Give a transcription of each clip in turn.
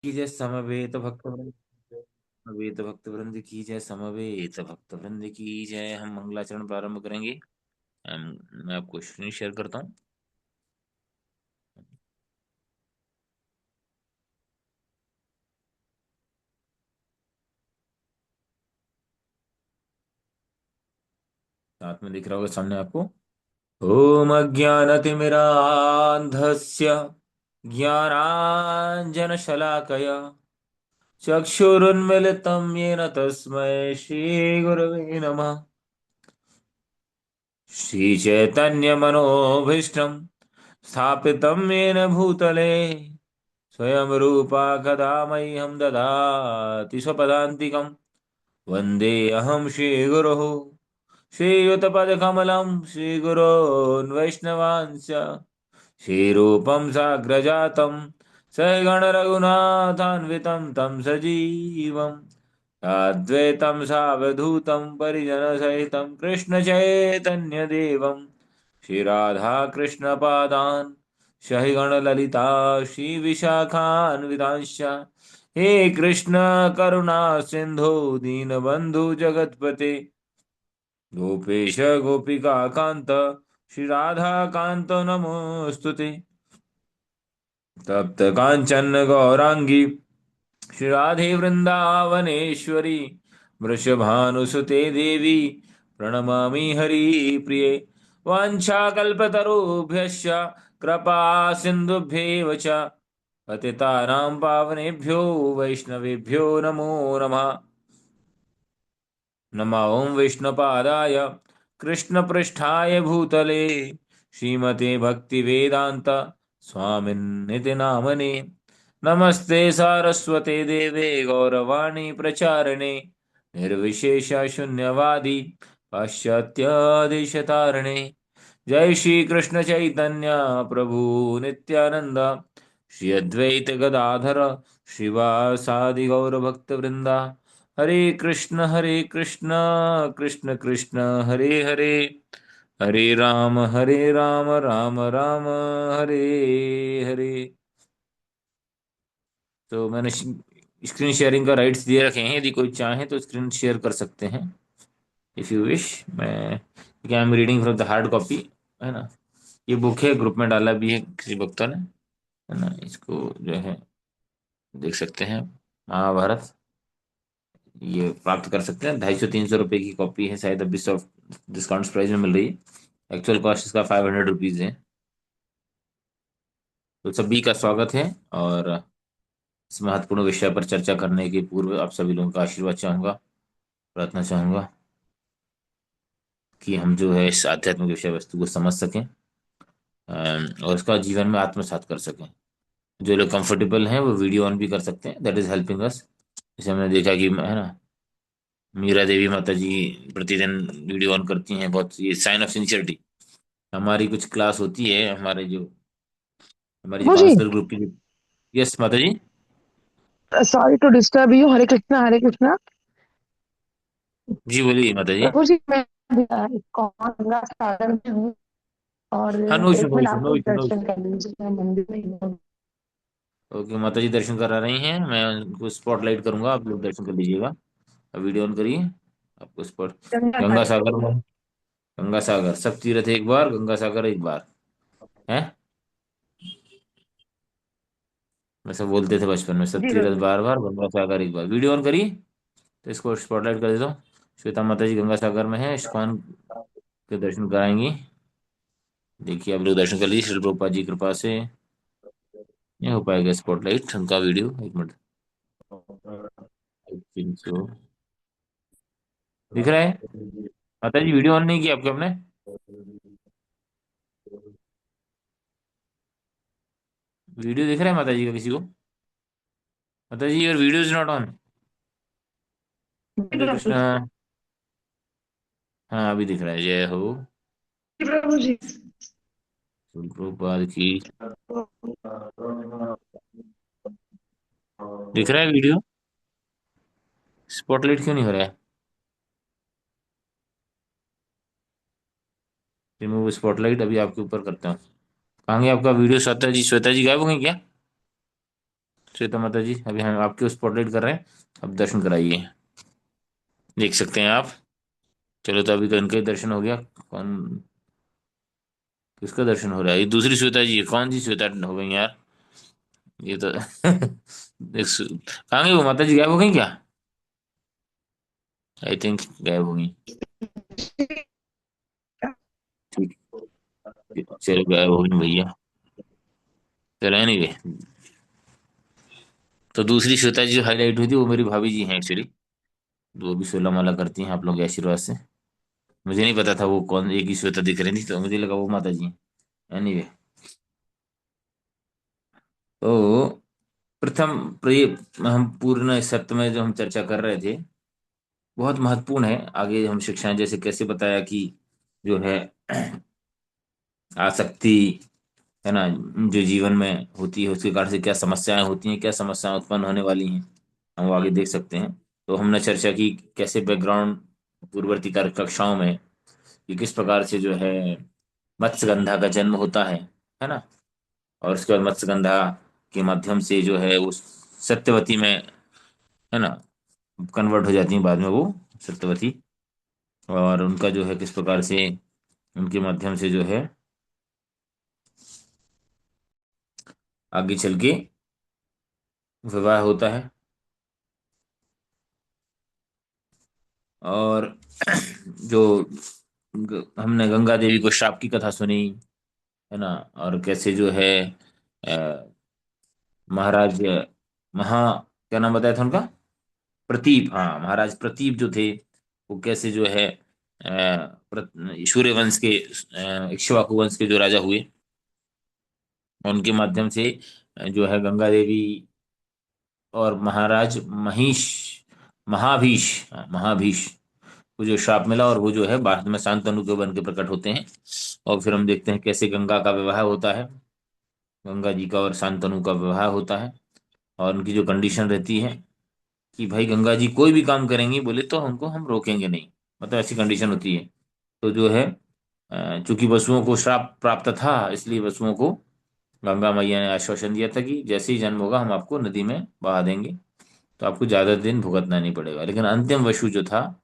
की जय समवेत भक्तवृंद। समवेत भक्तवृंद की जय, समवेत भक्तवृंद की जय। हम मंगलाचरण प्रारंभ करेंगे। मैं आपको स्क्रीन शेयर करता हूँ। साथ में दिख रहा होगा सामने आपको। ओम अज्ञानतिमिरान्धस्य ज्ञानाञ्जनशलाकया चक्षुरुन्मिलितं येन तस्मै श्रीगुरवे नमः। श्रीचैतन्यमनोभीष्टं स्थापितं येन भूतले स्वयं रूपा कदा मह्यं ददाति स्वपदान्तिकं। वन्देऽहं श्रीगुरुः श्रीयुतपदकमलं श्रीगुरोन् वैष्णवांश्च श्रीरूपं साग्रजातं सगणरघुनाथान्वितं तं सजीवं साद्वैतं सावधूतं परिजनसहितं कृष्णचैतन्यदेवं श्रीराधाकृष्णपादान् सहिगणललिता श्रीविशाखान्वितांश्च हे कृष्ण करुणा सिन्धो दीनबन्धु जगत्पते गोपेश गोपिकान्त श्रीराधाकान्त नमोऽस्तुते। तप्त कांचन गौरांगी श्रीराधे वृंदावनेश्वरी वृषभानुसुते देवी प्रणमामि हरिप्रिये। वाञ्छाकल्पतरुभ्यश्च कृपा सिन्धुभ्येव च पतितानां पावनेभ्यो वैष्णवेभ्यो नमो नमः। नमः ओं विष्णुपादाय कृष्णपृष्ठाय भूतले श्रीमते भक्तिवेदांत स्वामिन्निति नामने। नमस्ते सारस्वते देवे गौरवाणी प्रचारिणे निर्विशेष शून्यवादी पाश्चात्यादेशतारिणे। जय श्री कृष्ण चैतन्य प्रभु नित्यानंद श्री अद्वैत गदाधर श्रीवासादि गौर भक्त वृंदा। हरे कृष्ण कृष्ण कृष्ण हरे हरे, हरे राम राम राम हरे हरे। तो मैंने स्क्रीन शेयरिंग का राइट्स दिए रखे हैं, यदि कोई चाहे तो स्क्रीन शेयर कर सकते हैं इफ यू विश। मैं I am reading from the hard copy, है ना। ये बुक है, ग्रुप में डाला भी है किसी भक्तों ने, है ना। इसको जो है देख सकते हैं, महाभारत। ये प्राप्त कर सकते हैं, 250-300 रुपए की कॉपी है शायद, अभी सब डिस्काउंट प्राइस में मिल रही है। एक्चुअल कॉस्ट इसका 500 रुपीज है। तो सभी का स्वागत है। और इस महत्वपूर्ण विषय पर चर्चा करने के पूर्व आप सभी लोगों का आशीर्वाद चाहूंगा, प्रार्थना चाहूंगा कि हम जो है इस आध्यात्मिक विषय वस्तु को समझ सकें, और इसका जीवन में आत्मसात कर सकें। जो लोग कंफर्टेबल हैं वो वीडियो ऑन भी कर सकते हैं, दैट इज हेल्पिंग अस। जैसे हमने देखा कि, है ना, मीरा देवी माता जी प्रतिदिन वीडियो ऑन करती हैं, बहुत ये साइन ऑफ सिंसियरिटी। हमारी कुछ क्लास होती है, हमारी जो प्रभु जी, काउंसलर ग्रुप की। यस माता जी। Sorry to disturb you. Hare Krishna Hare Krishna. जी बोलिए माता जी। प्रभु जी, मैं कौन गंगा सागर में हूँ और हाँ, नो इशू एक नो मिनट इशू आपको नो इशू नो दर्शन इशू। कर लीजिए, मैं मंदिर में ही हूँ। ओके, माता जी दर्शन करा रही हैं, मैं उनको स्पॉटलाइट करूंगा, आप लोग दर्शन कर लीजिएगा। अब वीडियो ऑन करिए। आपको स्पॉट गंगा गंगा घाट। सागर में, गंगा सागर सब तीर्थ एक बार, गंगा सागर एक बार है। वैसे बोलते थे बचपन में, सब जी तीर्थ प्रभु जी। बार बार, गंगा सागर एक बार। वीडियो ऑन करिए तो इसको स्पॉटलाइट कर देता हूँ। श्वेता माता जी गंगा सागर में है, इस्कॉन के दर्शन कराएंगी। देखिए आप लोग दर्शन कर लीजिए, श्री प्रभुपाद जी की कृपा से ये हो पाएगा स्पॉटलाइट उनका वीडियो। एक मिनट, आई थिंक सो दिख रहा है। माता जी वीडियो ऑन नहीं किया आपके हमने। वीडियो दिख रहा है माता जी का किसी को? माता जी your video is not on. जी हरे प्रभु कृष्णा। जी। हाँ अभी दिख रहा है, जय हो। जी प्रभु जी। श्री प्रभुपाद की। दिख रहा है वीडियो, स्पॉटलाइट क्यों नहीं हो रहा है? रिमूव स्पॉटलाइट अभी आपके ऊपर करता हूँ। कहाँ गया आपका वीडियो? श्वेता जी, श्वेता जी गायब हो गई क्या? श्वेता माता जी, अभी हम आपके स्पॉटलाइट कर रहे हैं, अब दर्शन कराइए। देख सकते हैं आप। चलो, तो अभी तो इनका ही दर्शन हो गया। कौन, किसका दर्शन हो रहा है? ये दूसरी श्वेता जी है। कौन सी श्वेता हो गई यार? ये तो कहाँ गई वो माता जी? गायब हो गई क्या? आई थिंक गायब हो गई। ठीक। चलो, गायब हो गई भैया। चलो एनीवे, तो दूसरी श्वेता जी जो हाईलाइट हुई थी वो मेरी भाभी जी हैं एक्चुअली। वो भी 16 माला करती हैं आप लोगों के आशीर्वाद से। मुझे नहीं पता था वो कौन, एक ही श्वेता दिख रही थी तो मुझे लगा वो माता जी हैं। एनीवे, तो प्रथम प्रिय, हम पूर्ण सप्त में जो हम चर्चा कर रहे थे, बहुत महत्वपूर्ण है। आगे हम शिक्षाएं जैसे कैसे बताया कि जो है आसक्ति, है ना, जो जीवन में होती है उसके कारण से क्या समस्याएं होती हैं, क्या समस्याएं उत्पन्न होने वाली हैं, हम वो आगे देख सकते हैं। तो हमने चर्चा की कैसे बैकग्राउंड पूर्ववर्ती कक्षाओं में कि किस प्रकार से जो है मत्स्यगंधा का जन्म होता है ना। और उसके बाद मत्स्यगंधा के माध्यम से जो है वो सत्यवती में, है ना, कन्वर्ट हो जाती है बाद में वो सत्यवती। और उनका जो है किस प्रकार से उनके माध्यम से जो है आगे चल के विवाह होता है। और जो हमने गंगा देवी को श्राप की कथा सुनी, है ना, और कैसे जो है महाराज महा, क्या नाम बताया था उनका? प्रतीप, हाँ, महाराज प्रतीप जो थे, वो कैसे जो है सूर्य वंश के इक्ष्वाकु वंश के जो राजा हुए, उनके माध्यम से जो है गंगा देवी और महाराज महिष, महाभीष, हाँ, महाभीष को जो श्राप मिला, और वो जो है बाद में शांतनु के बन के प्रकट होते हैं। और फिर हम देखते हैं कैसे गंगा का विवाह होता है, गंगा जी का और शांतनु का विवाह होता है। और उनकी जो कंडीशन रहती है कि भाई गंगा जी कोई भी काम करेंगी बोले तो उनको हम रोकेंगे नहीं, मतलब ऐसी कंडीशन होती है। तो जो है चूंकि वसुओं को श्राप प्राप्त था, इसलिए वसुओं को गंगा मैया ने आश्वासन दिया था कि जैसे ही जन्म होगा हम आपको नदी में बहा देंगे, तो आपको ज्यादा दिन भुगतना नहीं पड़ेगा। लेकिन अंतिम वसु जो था,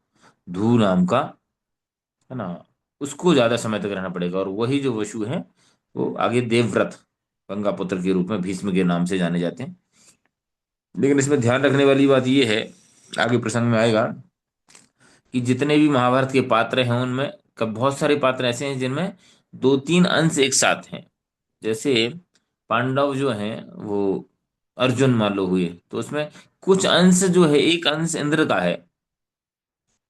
धू नाम का, है ना, उसको ज्यादा समय तक रहना पड़ेगा। और वही जो वसु है वो आगे देवव्रत, गंगा पुत्र के रूप में भीष्म के नाम से जाने जाते हैं। लेकिन इसमें ध्यान रखने वाली बात यह है, आगे प्रसंग में आएगा, कि जितने भी महाभारत के पात्र हैं उनमें कब बहुत सारे पात्र ऐसे हैं जिनमें दो तीन अंश एक साथ हैं। जैसे पांडव जो हैं वो अर्जुन मान लो हुए, तो उसमें कुछ अंश जो है, एक अंश इंद्र का है,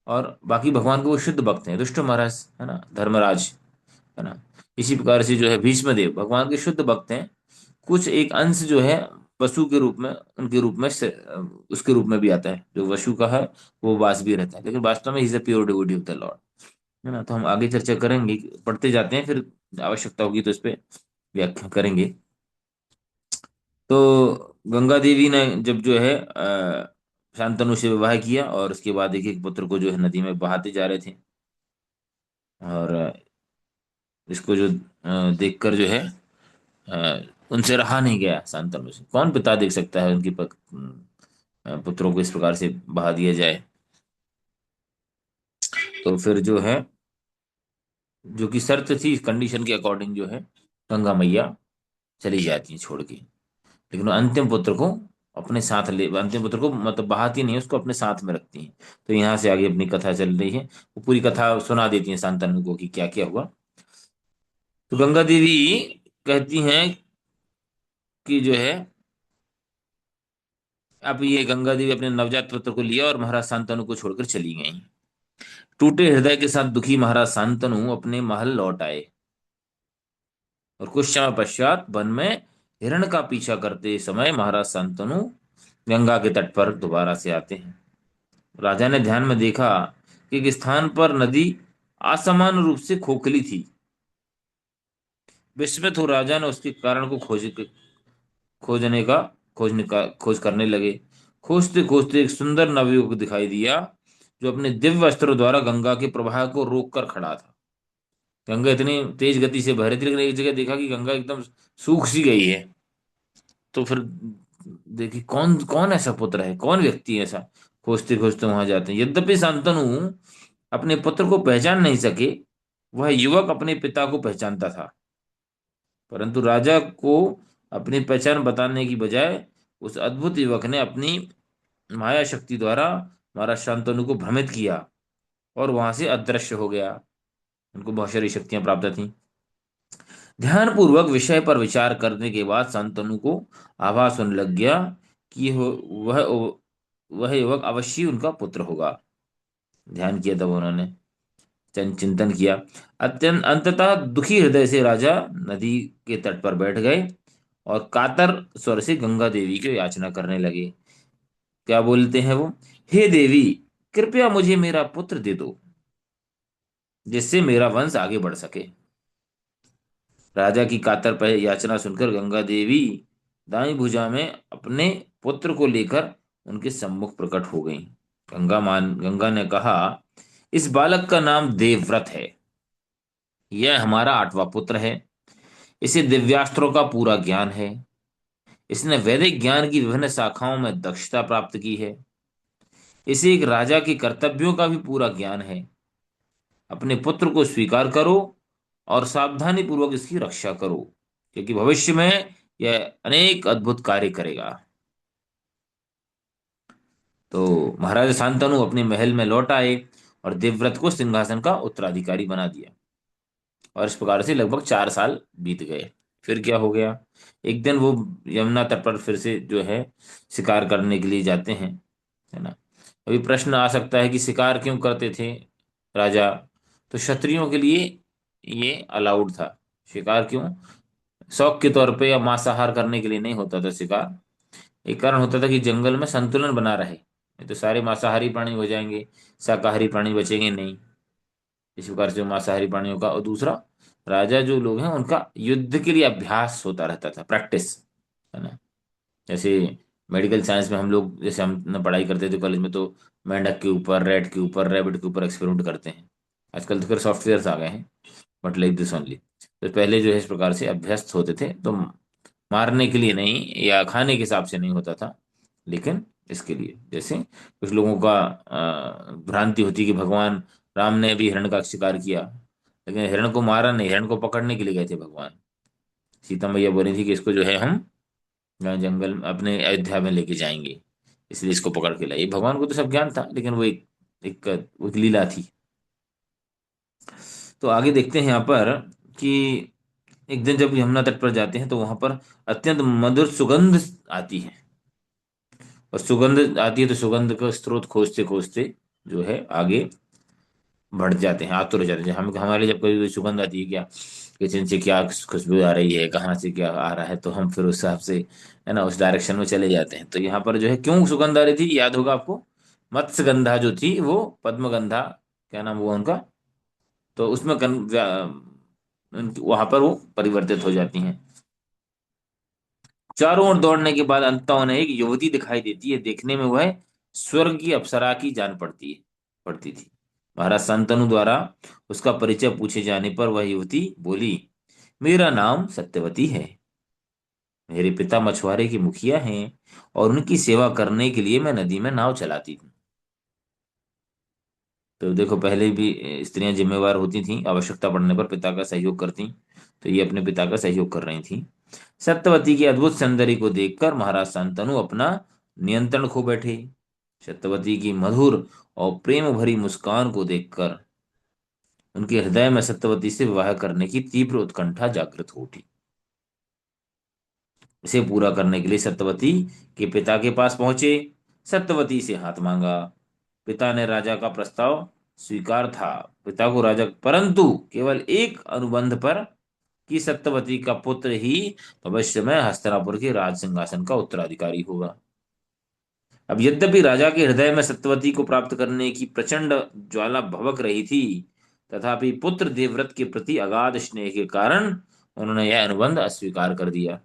और बाकी भगवान के वो शुद्ध भक्त हैं, दुष्ट महाराज, है ना, धर्मराज, है ना। इसी प्रकार से जो है भीष्म देव भगवान के शुद्ध भक्त हैं। कुछ एक अंश जो है वसु के रूप में, उनके रूप में उसके रूप में भी आता है, जो वसु का है वो वास भी रहता है, लेकिन वास्तव में he is a pure devotee of the Lord, है ना। तो हम आगे चर्चा करेंगे, पढ़ते जाते हैं, फिर आवश्यकता होगी तो इस पे व्याख्या करेंगे। तो गंगा देवी ने जब जो है शांतनु से विवाह किया, और उसके बाद एक एक पुत्र को जो है नदी में बहाते जा रहे थे। और इसको जो देखकर जो है उनसे रहा नहीं गया शांतनु से। कौन पिता देख सकता है उनकी पुत्रों को इस प्रकार से बहा दिया जाए। तो फिर जो है, जो कि शर्त थी, कंडीशन के अकॉर्डिंग जो है गंगा मैया चली जाती है छोड़ के। लेकिन वो अंतिम पुत्र को अपने साथ ले, अंतिम पुत्र को मतलब बहाती नहीं, उसको अपने साथ में रखती हैं। तो यहाँ से आगे अपनी कथा चल रही है, वो पूरी कथा सुना देती हैं शांतनु को कि क्या क्या हुआ। तो गंगा देवी कहती हैं कि जो है, अब ये गंगा देवी अपने नवजात पुत्र को लिया और महाराज शांतनु को छोड़कर चली गई। टूटे हृदय के साथ दुखी महाराज शांतनु अपने महल लौट आए, और कुछ समय पश्चात वन में हिरण का पीछा करते समय महाराज शांतनु गंगा के तट पर दोबारा से आते हैं। राजा ने ध्यान में देखा कि एक स्थान पर नदी असमान रूप से खोखली थी। विस्मित हो राजा ने उसके कारण को खोजने का खोज करने लगे। खोजते खोजते एक सुंदर नवयुवक दिखाई दिया, जो अपने दिव्य अस्त्रों द्वारा गंगा के प्रवाह को रोक कर खड़ा था। गंगा इतनी तेज गति से बह रही थी, लेकिन एक जगह देखा कि गंगा एकदम सूख सी गई है। तो फिर देखिए कौन कौन ऐसा पुत्र है, कौन व्यक्ति है ऐसा। खोजते खोजते वहां जाते हैं। यद्यपि शांतनु अपने पुत्र को पहचान नहीं सके, वह युवक अपने पिता को पहचानता था। परंतु राजा को अपनी पहचान बताने की बजाय उस अद्भुत युवक ने अपनी माया शक्ति द्वारा महाराज शांतनु को भ्रमित किया और वहां से अदृश्य हो गया। उनको बहुत सारी शक्तियां प्राप्त थीं। ध्यानपूर्वक विषय पर विचार करने के बाद शांतनु को आभास होने लग गया कि वह वह युवक अवश्य उनका पुत्र होगा। ध्यान किया तब उन्होंने चिंतन किया। अत्यंत अंततः दुखी हृदय से राजा नदी के तट पर बैठ गए और कातर स्वर से गंगा देवी की याचना करने लगे। क्या बोलते हैं वो? हे देवी, कृपया मुझे मेरा पुत्र दे दो, जिससे मेरा वंश आगे बढ़ सके। राजा की कातर पर याचना सुनकर गंगा देवी दाई भुजा में अपने पुत्र को लेकर उनके सम्मुख प्रकट हो गईं। गंगा ने कहा, इस बालक का नाम देवव्रत है। यह हमारा 8वां पुत्र है। इसे दिव्यास्त्रों का पूरा ज्ञान है। इसने वैदिक ज्ञान की विभिन्न शाखाओं में दक्षता प्राप्त की है। इसे एक राजा के कर्तव्यों का भी पूरा ज्ञान है। अपने पुत्र को स्वीकार करो और सावधानी पूर्वक इसकी रक्षा करो, क्योंकि भविष्य में यह अनेक अद्भुत कार्य करेगा। तो महाराजा शांतनु अपने महल में लौट आए और देवव्रत को सिंहासन का उत्तराधिकारी बना दिया। और इस प्रकार से लगभग 4 साल बीत गए। फिर क्या हो गया? एक दिन वो यमुना तट पर फिर से जो है शिकार करने के लिए जाते हैं, है ना। अभी प्रश्न आ सकता है कि शिकार क्यों करते थे राजा? तो क्षत्रियों के लिए ये अलाउड था। शिकार क्यों? शौक के तौर पे या मांसाहार करने के लिए नहीं होता था शिकार। एक कारण होता था कि जंगल में संतुलन बना रहे, नहीं तो सारे मांसाहारी प्राणी हो जाएंगे, शाकाहारी प्राणी बचेंगे नहीं। इस प्रकार से मांसाहारी प्राणियों का। और दूसरा, राजा जो लोग हैं उनका युद्ध के लिए अभ्यास होता रहता था, प्रैक्टिस, है ना। जैसे मेडिकल साइंस में हम लोग, जैसे हम ना पढ़ाई करते थे कॉलेज में, तो मेंढक के ऊपर, रेट के ऊपर, रैबिट के ऊपर एक्सपेरिमेंट करते हैं। आजकल तो फिर सॉफ्टवेयर आ गए हैं, बट लाइक दिस ओनली। तो पहले जो है इस प्रकार से अभ्यस्त होते थे, तो मारने के लिए नहीं या खाने के हिसाब से नहीं होता था, लेकिन इसके लिए। जैसे कुछ लोगों का भ्रांति होती कि भगवान राम ने भी हिरण का शिकार किया, लेकिन हिरण को मारा नहीं, हिरण को पकड़ने के लिए गए थे भगवान। सीता मैया बोली थी कि इसको जो है हम जंगल अपने अयोध्या में लेके जाएंगे, इसलिए इसको पकड़ के लाइए। भगवान को तो सब ज्ञान था, लेकिन वो वो एक लीला थी। तो आगे देखते हैं यहाँ पर कि एक दिन जब यमुना तट पर जाते हैं तो वहां पर अत्यंत मधुर सुगंध आती है। और सुगंध आती है तो सुगंध का स्रोत खोजते खोजते जो है आगे बढ़ जाते हैं, आतुर हो जाते हैं। हम हमारे जब कोई सुगंध आती है, क्या किचन से क्या खुशबू आ रही है, कहाँ से क्या आ रहा है, तो हम फिर उस हिसाब से, है ना, उस डायरेक्शन में चले जाते हैं। तो यहाँ पर जो है क्यों सुगंध आ रही थी, याद होगा आपको। मत्स्यगंधा जो थी वो पद्मगंधा, क्या नाम हुआ उनका, तो उसमें वहां पर वो परिवर्तित हो जाती हैं। चारों ओर दौड़ने के बाद अंततः उन्हें एक युवती दिखाई देती है। देखने में वह स्वर्ग की अप्सरा की जान पड़ती थी। महाराज शांतनु द्वारा उसका परिचय पूछे जाने पर वह युवती बोली, मेरा नाम सत्यवती है। मेरे पिता मछुआरे के मुखिया हैं और उनकी सेवा करने के लिए मैं नदी में नाव चलाती हूँ। तो देखो, पहले भी स्त्रियां जिम्मेवार होती थीं, आवश्यकता पड़ने पर पिता का सहयोग करती। तो ये अपने पिता का सहयोग कर रही थी। सत्यवती की अद्भुत सौंदर्य को देखकर महाराज शांतनु अपना नियंत्रण खो बैठे। सत्यवती की मधुर और प्रेम भरी मुस्कान को देखकर उनके हृदय में सत्यवती से विवाह करने की तीव्र उत्कंठा जागृत हो उठी। इसे पूरा करने के लिए सत्यवती के पिता के पास पहुंचे। सत्यवती से हाथ मांगा। पिता ने राजा का प्रस्ताव स्वीकार था। पिता को राजा, परंतु केवल एक अनुबंध पर, कि सत्यवती का पुत्र ही भविष्य में हस्तिनापुर के राज सिंहासन का उत्तराधिकारी होगा। अब यद्यपि राजा के हृदय में सत्यवती को प्राप्त करने की प्रचंड ज्वाला भभक रही थी, तथापि पुत्र देवव्रत के प्रति अगाध स्नेह के कारण उन्होंने यह अनुबंध अस्वीकार कर दिया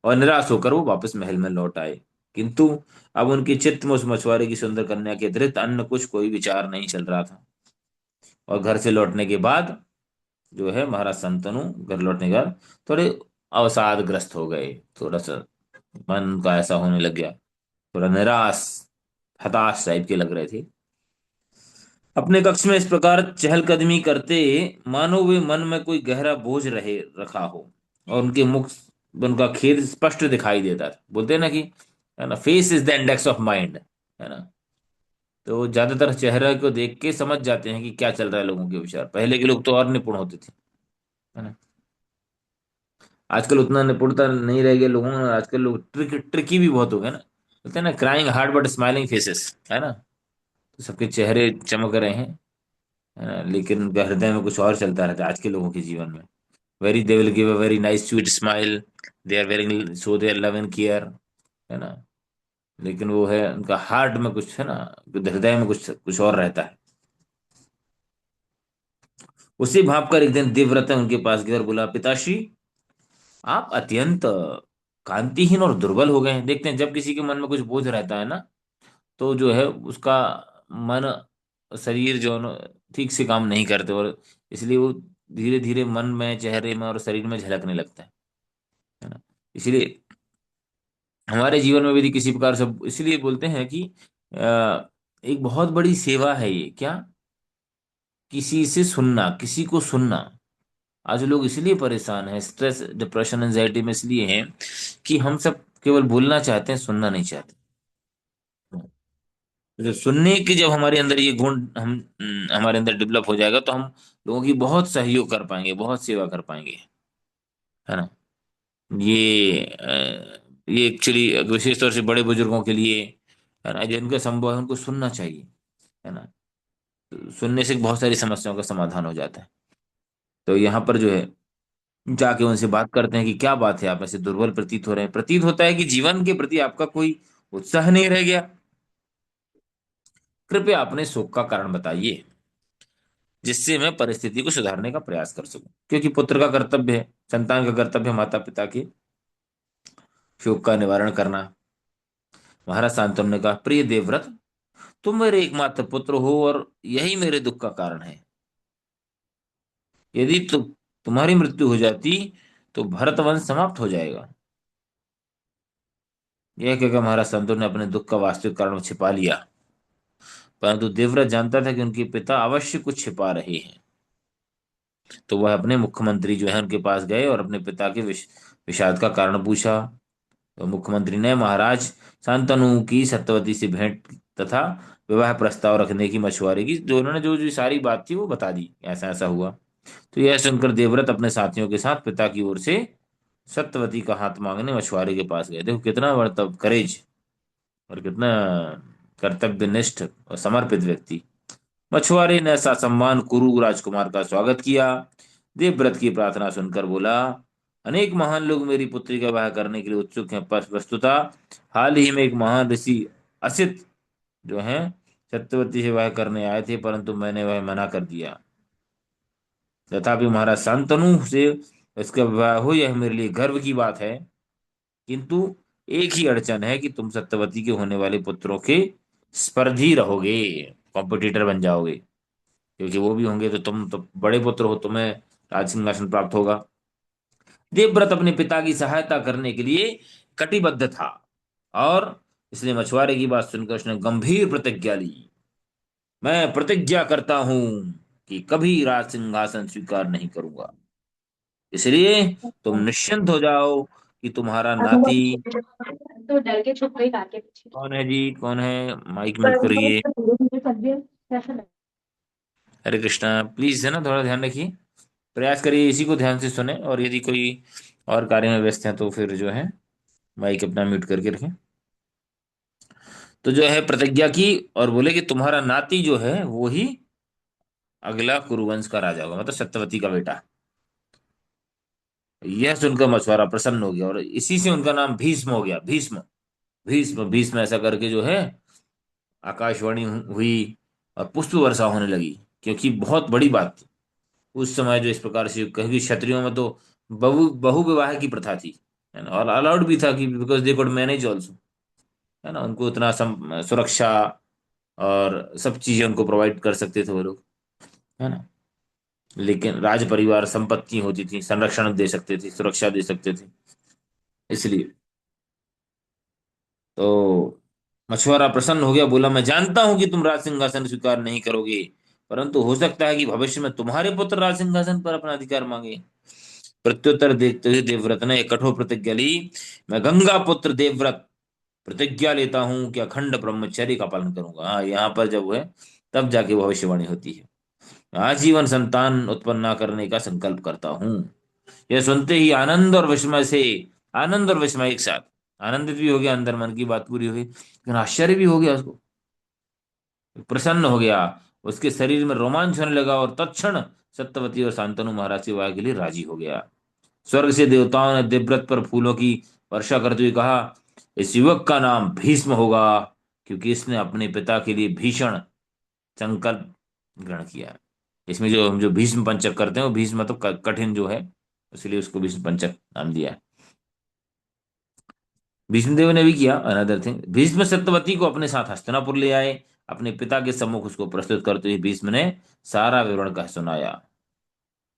और निराश होकर वो वापस महल में लौट आए। किंतु अब उनके चित्त में उस मछुआरे की सुंदर कन्या के अतिरिक्त अन्य कुछ कोई विचार नहीं चल रहा था। और घर से लौटने के बाद जो है महाराज शांतनु घर लौटने के बाद थोड़े अवसादग्रस्त हो गए। थोड़ा सा मन का ऐसा होने लग गया, थोड़ा निराश, हताश टाइप के लग रहे थे। अपने कक्ष में इस प्रकार चहलकदमी करते मानो वे मन में कोई गहरा बोझ रहे रखा हो, और उनके मुख, उनका खेद स्पष्ट दिखाई देता था। बोलते हैं ना कि, है ना, face is the index of mind, है ना। तो ज्यादातर चेहरे को देख के समझ जाते हैं कि क्या चल रहा है लोगों के विचार। पहले के लोग तो और निपुण होते थे, है ना। आजकल उतना निपुणता नहीं रह गया लोगों में। आजकल लोग ट्रिकी भी बहुत हो गए ना। बोलते हैं ना, crying hard but smiling faces, है ना। तो सबके चेहरे चमक रहे हैं, है ना, लेकिन उनके हृदय में कुछ और चलता रहता है आज के लोगों के जीवन में। Very they will give a very nice sweet smile, they are very show their love and care, है ना। लेकिन वो है, उनका हार्ट में कुछ है ना, हृदय में कुछ कुछ और रहता है। उसे भाप कर एक दिन देवव्रत उनके पास गया और बोला, पिताश्री, आप अत्यंत कांतिहीन और दुर्बल हो गए हैं। देखते हैं जब किसी के मन में कुछ बोझ रहता है ना, तो जो है उसका मन, शरीर जो है ना, ठीक से काम नहीं करते, और इसलिए वो धीरे धीरे मन में, चेहरे में और शरीर में झलकने लगता है ना। इसलिए हमारे जीवन में भी यदि किसी प्रकार से, इसलिए बोलते हैं कि एक बहुत बड़ी सेवा है ये, क्या, किसी से सुनना, किसी को सुनना। आज लोग इसलिए परेशान हैं, स्ट्रेस, डिप्रेशन, एंजाइटी में इसलिए हैं कि हम सब केवल बोलना चाहते हैं, सुनना नहीं चाहते। तो सुनने की जब हमारे अंदर ये गुण हमारे अंदर डेवलप हो जाएगा, तो हम लोगों की बहुत सहयोग कर पाएंगे, बहुत सेवा कर पाएंगे, है ना। ये एक्चुअली विशेष तौर से बड़े बुजुर्गों के लिए, है ना, जिनका संभव है उनको सुनना चाहिए, है ना। तो सुनने से बहुत सारी समस्याओं का समाधान हो जाता है। तो यहाँ पर जो है, जाके उनसे बात करते हैं कि क्या बात है, आप ऐसे दुर्बल प्रतीत हो रहे हैं, प्रतीत होता है कि जीवन के प्रति आपका कोई उत्साह नहीं रह गया। कृपया अपने शोक का कारण बताइए, जिससे मैं परिस्थिति को सुधारने का प्रयास कर सकूं। क्योंकि पुत्र का कर्तव्य है, संतान का कर्तव्य है माता पिता के शोक का निवारण करना। महाराज शांतनु ने कहा, प्रिय देवव्रत, तुम मेरे एकमात्र पुत्र हो और यही मेरे दुख का कारण है। यदि तुम्हारी मृत्यु हो जाती तो भरत वंश समाप्त हो जाएगा। यह कहकर महाराज शांतनु ने अपने दुख का वास्तविक कारण छिपा लिया। परंतु देवव्रत जानता था कि उनके पिता अवश्य कुछ छिपा रहे हैं। तो वह अपने मुख्यमंत्री जो है उनके पास गए और अपने पिता के विषाद का कारण पूछा। तो मुख्यमंत्री ने महाराज शांतनु की सत्यवती से भेंट तथा विवाह प्रस्ताव रखने की मशवरे की, जो उन्होंने जो जो सारी बात थी वो बता दी, ऐसा ऐसा हुआ। तो यह सुनकर देवव्रत अपने साथियों के साथ पिता की ओर से सत्यवती का हाथ मांगने मछुआरे के पास गए। देखो कितना मतलब करेज, और कितना कर्तव्यनिष्ठ और समर्पित व्यक्ति। मछुआरे ने ससम्मान कुरु राजकुमार का स्वागत किया। देवव्रत की प्रार्थना सुनकर बोला, अनेक महान लोग मेरी पुत्री का विवाह करने के लिए उत्सुक हैं, पर वस्तुतः हाल ही में एक महान ऋषि असित जो हैं सत्यवती से विवाह करने आए थे, परंतु मैंने वह मना कर दिया। तथापि महाराज शांतनु से इसका विवाह हो, यह मेरे लिए गर्व की बात है। किंतु एक ही अड़चन है कि तुम सत्यवती के होने वाले पुत्रों के स्पर्धी रहोगे, कॉम्पिटिटर बन जाओगे। क्योंकि वो भी होंगे तो तुम तो बड़े पुत्र हो, तुम्हें राज सिंहासन प्राप्त होगा। देवव्रत अपने पिता की सहायता करने के लिए कटिबद्ध था, और इसलिए मछुआरे की बात सुनकर उसने गंभीर प्रतिज्ञा ली। मैं प्रतिज्ञा करता हूं कि कभी राज सिंहासन स्वीकार नहीं करूंगा। इसलिए तुम निश्चिंत हो जाओ कि तुम्हारा नाती, तो डर के छुप गई कार के पीछे। कौन है जी, कौन है, माइक पर म्यूट उनको करिए। कैसा लगा? हरे कृष्णा, प्लीज, है ना, थोड़ा ध्यान रखिए, प्रयास करिए इसी को ध्यान से सुने, और यदि कोई और कार्य में व्यस्त है तो फिर जो है माइक अपना म्यूट करके रखें। तो जो है प्रतिज्ञा की, और बोले कि तुम्हारा नाती जो है वो ही अगला कुरुवंश का राजा होगा, मतलब सत्यवती का बेटा। यह सुनकर मछुआरा प्रसन्न हो गया, और इसी से उनका नाम भीष्म हो गया। भीष्म, भीष्म, भीष्म, ऐसा करके जो है आकाशवाणी हुई और पुष्प वर्षा होने लगी। क्योंकि बहुत बड़ी बात थी उस समय, जो इस प्रकार से कहीं क्षत्रियों में तो बहु बहु विवाह की प्रथा थी, है ना, और अलाउड भी था कि because they could manage also, है ना, उनको इतना सुरक्षा और सब चीजें उनको प्रोवाइड कर सकते थे वो लोग, है ना। लेकिन राज परिवार संपत्ति होती थी, संरक्षण दे सकते थे, सुरक्षा दे सकते थे, इसलिए। तो मछुआरा प्रसन्न हो गया, बोला मैं जानता हूं कि तुम राज सिंहासन स्वीकार नहीं करोगे, परंतु हो सकता है कि भविष्य में तुम्हारे पुत्र राज सिंहासन पर अपना अधिकार मांगे। प्रत्युत्तर देते हुए देवव्रत ने एक कठोर प्रतिज्ञा ली। मैं गंगा पुत्र देवव्रत प्रतिज्ञा लेता हूं कि अखंड ब्रह्मचर्य का पालन करूंगा। हाँ, यहाँ पर जब है तब जाके भविष्यवाणी होती है। आजीवन संतान उत्पन्न न करने का संकल्प करता हूं। यह सुनते ही आनंद और विस्मय से, आनंद और विस्मय एक साथ, आनंदित भी हो गया, अंदर मन की बात पूरी हुई, लेकिन आश्चर्य भी हो गया उसको, प्रसन्न हो गया। उसके शरीर में रोमांच होने लगा और तत्क्षण सत्यवती और शांतनु महाराज से विवाह के लिए राजी हो गया। स्वर्ग से देवताओं ने देवव्रत पर फूलों की वर्षा करते हुए कहा, इस युवक का नाम भीष्म होगा, क्योंकि इसने अपने पिता के लिए भीषण संकल्प ग्रहण किया। इसमें जो हम जो भीष्म पंचक करते हैं, वो भीष्म मतलब कठिन जो है, इसलिए उसको भीष्म पंचक नाम दिया है। भीष्मदेव ने भी किया अनदर थिंग। भीष्म सत्यवती को अपने साथ हस्तिनापुर ले आए। अपने पिता के सम्मुख उसको प्रस्तुत करते हुए भीष्म ने सारा विवरण कह सुनाया।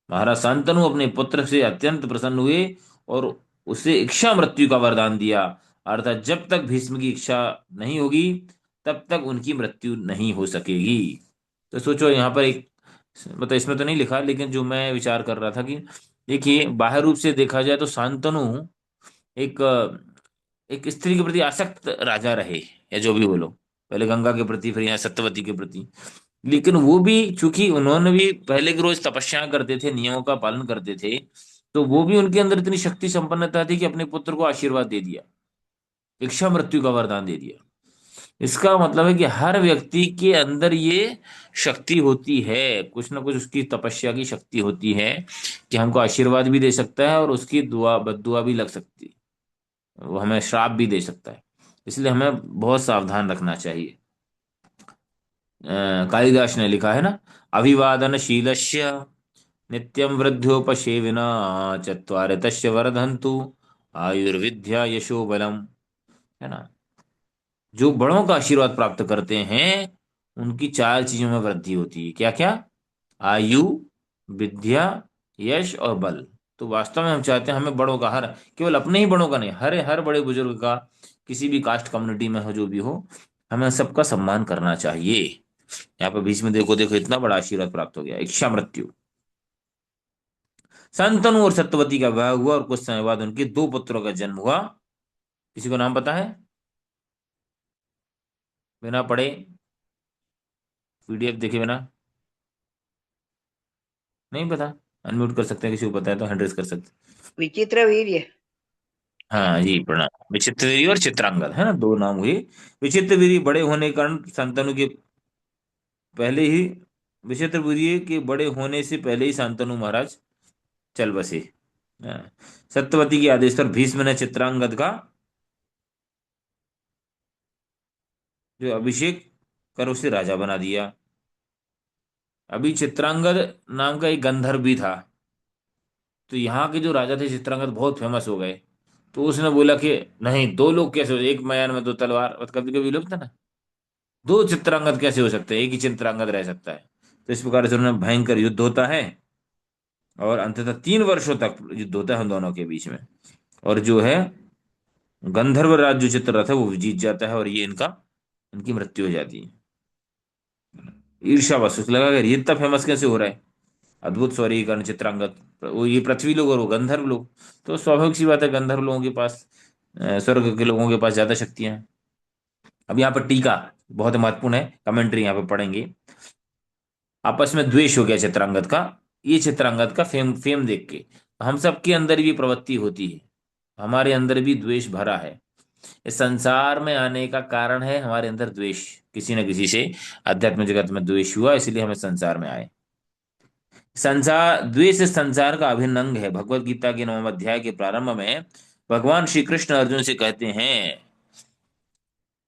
महाराज शांतनु अपने पुत्र से अत्यंत प्रसन्न हुए और उसे इच्छा मृत्यु का वरदान दिया। अर्थात जब तक भीष्म की इच्छा नहीं होगी, तब तक उनकी मृत्यु नहीं हो सकेगी। तो सोचो यहाँ पर एक, मतलब इसमें तो नहीं लिखा, लेकिन जो मैं विचार कर रहा था कि देखिए, बाह्य रूप से देखा जाए तो शांतनु एक एक स्त्री के प्रति आसक्त राजा रहे, या जो भी बोलो, पहले गंगा के प्रति, फिर यहाँ सत्यवती के प्रति। लेकिन वो भी, चूंकि उन्होंने भी पहले के रोज तपस्या करते थे, नियमों का पालन करते थे, तो वो भी उनके अंदर इतनी शक्ति संपन्नता थी कि अपने पुत्र को आशीर्वाद दे दिया, इच्छा मृत्यु का वरदान दे दिया। इसका मतलब है कि हर व्यक्ति के अंदर ये शक्ति होती है, कुछ ना कुछ उसकी तपस्या की शक्ति होती है, कि हमको आशीर्वाद भी दे सकता है और उसकी दुआ बद्दुआ भी लग सकती है, वो हमें श्राप भी दे सकता है। इसलिए हमें बहुत सावधान रखना चाहिए। कालिदास ने लिखा है ना, अभिवादन शीलस्य नित्यं वृद्ध्योपसेविना चत्वारि तस्य वर्धन्तु आयुर्विद्या यशो बलम। है ना, जो बड़ों का आशीर्वाद प्राप्त करते हैं, उनकी चार चीजों में वृद्धि होती है। क्या क्या? आयु, विद्या, यश और बल। तो वास्तव में हम चाहते हैं हमें बड़ों का, हर, केवल अपने ही बड़ों का नहीं, हर हर बड़े बुजुर्ग का, किसी भी कास्ट कम्युनिटी में हो जो भी हो, हमें सबका सम्मान करना चाहिए। यहाँ पे बीच में देखो देखो इतना बड़ा आशीर्वाद प्राप्त हो गया, इच्छा मृत्यु। शांतनु और सत्यवती का विवाह हुआ और कुछ समय बाद उनके दो पुत्रों का जन्म हुआ। किसी को नाम पता है? बिना पढ़े, पीडीएफ देखे बिना? नहीं पता? अनम्यूट कर सकते हैं, किसी को पता है तो हैंड रेज कर सकते हैं। विचित्र वीर्य। हाँ जी, प्रणाम। विचित्रवीर्य और चित्रांगद, है ना, दो नाम हुए। विचित्रवीर्य बड़े होने के कारण शांतनु के पहले ही, विचित्रवीर्य के बड़े होने से पहले ही शांतनु महाराज चल बसे। हाँ। सत्यवती के आदेश पर भीष्म ने चित्रांगद का जो अभिषेक कर उसे राजा बना दिया। अभी चित्रांगद नाम का एक गंधर्व भी था। तो यहाँ के जो राजा थे चित्रांगद बहुत फेमस हो गए। तो उसने बोला कि नहीं, दो लोग कैसे हो, एक मैदान में दो तलवार, और कभी कभी लोग था ना, दो चित्रांगद कैसे हो सकते हैं, एक ही चित्रांगद रह सकता है। तो इस प्रकार से उन्होंने भयंकर युद्ध होता है, और अंततः 3 वर्षों तक युद्ध होता है उन दोनों के बीच में। और जो है, गंधर्व राज जो चित्ररथ है वो जीत जाता है, और ये इनका, इनकी मृत्यु हो जाती है। ईर्ष्यावश उसको लगा कि ये इतना फेमस कैसे हो रहा है, अद्भुत स्वरीय कर्ण चित्रांगद, वो ये पृथ्वी लोग और वो गंधर्व लोग। तो स्वाभाविक सी बात है, गंधर्व लोगों के पास, स्वर्ग के लोगों के पास ज्यादा शक्तियां हैं। अब यहाँ पर टीका बहुत महत्वपूर्ण है, कमेंट्री यहाँ पे पढ़ेंगे। आपस में द्वेष हो गया चित्रांगद का, ये चित्रांगद का फेम फेम देख के। हम सबके अंदर भी प्रवृत्ति होती है, हमारे अंदर भी द्वेष भरा है। इस संसार में आने का कारण है हमारे अंदर द्वेष, किसी न किसी से अध्यात्म जगत में द्वेष हुआ, इसलिए हमें संसार में आए। संसार, द्वेष संसार का अभिन्न अंग है। भगवत गीता के 9वें अध्याय के प्रारंभ में भगवान श्री कृष्ण अर्जुन से कहते हैं,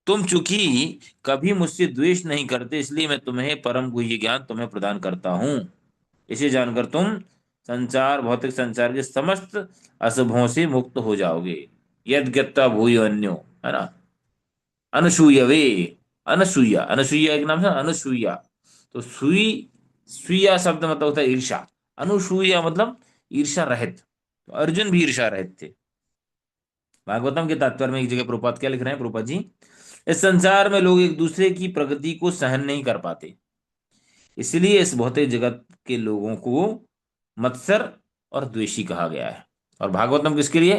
तुम चूंकि कभी मुझसे द्वेष नहीं करते, इसलिए मैं तुम्हें परम गुह्य ज्ञान तुम्हें प्रदान करता हूं। इसे जानकर तुम संसार, भौतिक संसार के समस्त अशुभों से मुक्त हो जाओगे। यद गत्वा भूयो अन्यो, है ना, अनसूयवे, अनसूया, अनसूया एक नाम है, अनसूया। तो सुई, सुईया शब्द मतलब होता है ईर्षा। अनुसूया मतलब ईर्षा रहित, तो अर्जुन भी ईर्षा रहित थे। भागवतम के तात्पर्य में एक जगह प्रभुपाद क्या लिख रहे हैं, प्रभुपाद जी, इस संसार में लोग एक दूसरे की प्रगति को सहन नहीं कर पाते, इसलिए इस भौतिक जगत के लोगों को मत्सर और द्वेषी कहा गया है। और भागवतम किसके लिए,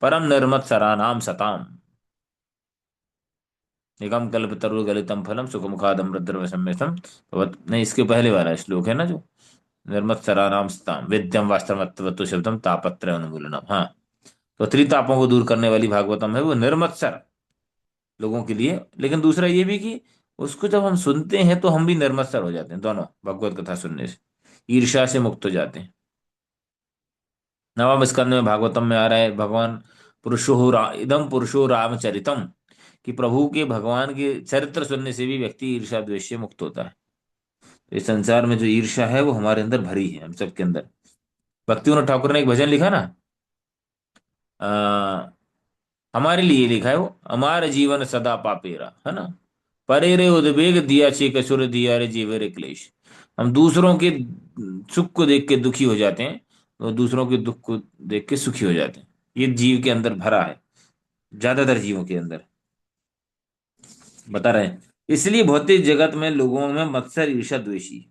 परम निर्मत्सराणाम सताम, निगम कल्प तरु गलितम फलम सुखमुखादम रुद्र संमेतम नहीं, इसके पहले वाला श्लोक है ना जो, निर्मत्सराणाम सताम विद्यम वास्तवत्व शब्दम तापत्र उन्मूलनम। हाँ, तो त्रितापों को दूर करने वाली भागवतम है वो निर्मत्सर लोगों के लिए। लेकिन दूसरा ये भी कि उसको जब हम सुनते हैं तो हम भी निर्मत्सर हो जाते हैं, दोनों भगवत कथा सुनने से ईर्ष्या से मुक्त हो जाते हैं। नवम स्कंद में भागवतम में आ रहा है, भगवान इदम पुरुषो रामचरितम, कि प्रभु के भगवान के चरित्र सुनने से भी व्यक्ति ईर्ष्या द्वेष से मुक्त होता है। तो इस संसार में जो ईर्ष्या है वो हमारे अंदर भरी है, हम सबके अंदर। भक्ति विनोद ठाकुर ने एक भजन लिखा ना, आ, हमारे लिए लिखा है वो, हमार जीवन सदा पापेरा, है ना, परे रे उद्वेग दिया छे कसुर दिया रे जीवे रे क्लेश। हम दूसरों के सुख को देख के दुखी हो जाते हैं, और दूसरों के दुख को देख के सुखी हो जाते हैं। ये जीव के अंदर भरा है, ज्यादातर जीवों के अंदर, बता रहे हैं। इसलिए भौतिक जगत में लोगों में मत्सर ईर्षा द्वेषी,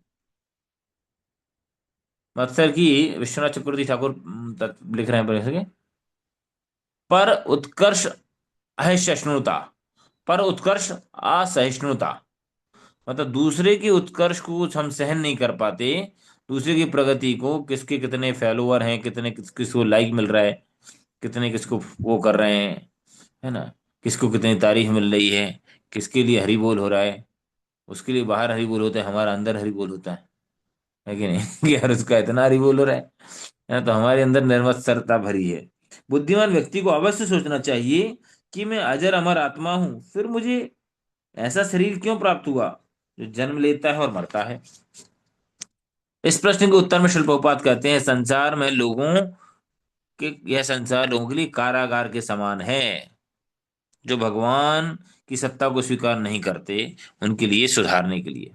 मत्सर की विश्वनाथ चक्रवर्ती ठाकुर लिख रहे हैं पर उत्कर्ष असहिष्णुता, पर उत्कर्ष असहिष्णुता, मतलब दूसरे के उत्कर्ष को हम सहन नहीं कर पाते, दूसरे की प्रगति को, किसके कितने फॉलोअर हैं, कितने किसको लाइक मिल रहा है, कितने किसको वो कर रहे हैं, है ना, किसको कितनी तारीफ मिल रही है, किसके लिए हरी बोल हो रहा है, उसके लिए बाहर हरी बोल होता है, हमारा अंदर हरी बोल होता है कि नहीं कि यार उसका इतना हरी बोल हो रहा है ना, तो हमारे अंदर निर्मत्सरता भरी है। बुद्धिमान व्यक्ति को अवश्य सोचना चाहिए कि मैं अजर अमर आत्मा हूं, फिर मुझे ऐसा शरीर क्यों प्राप्त हुआ जो जन्म लेता है और मरता है। इस प्रश्न के उत्तर में शिल प्रभुपाद कहते हैं, संसार में लोगों के, यह संसार लोगों के लिए कारागार के समान है। जो भगवान की सत्ता को स्वीकार नहीं करते उनके लिए सुधारने के लिए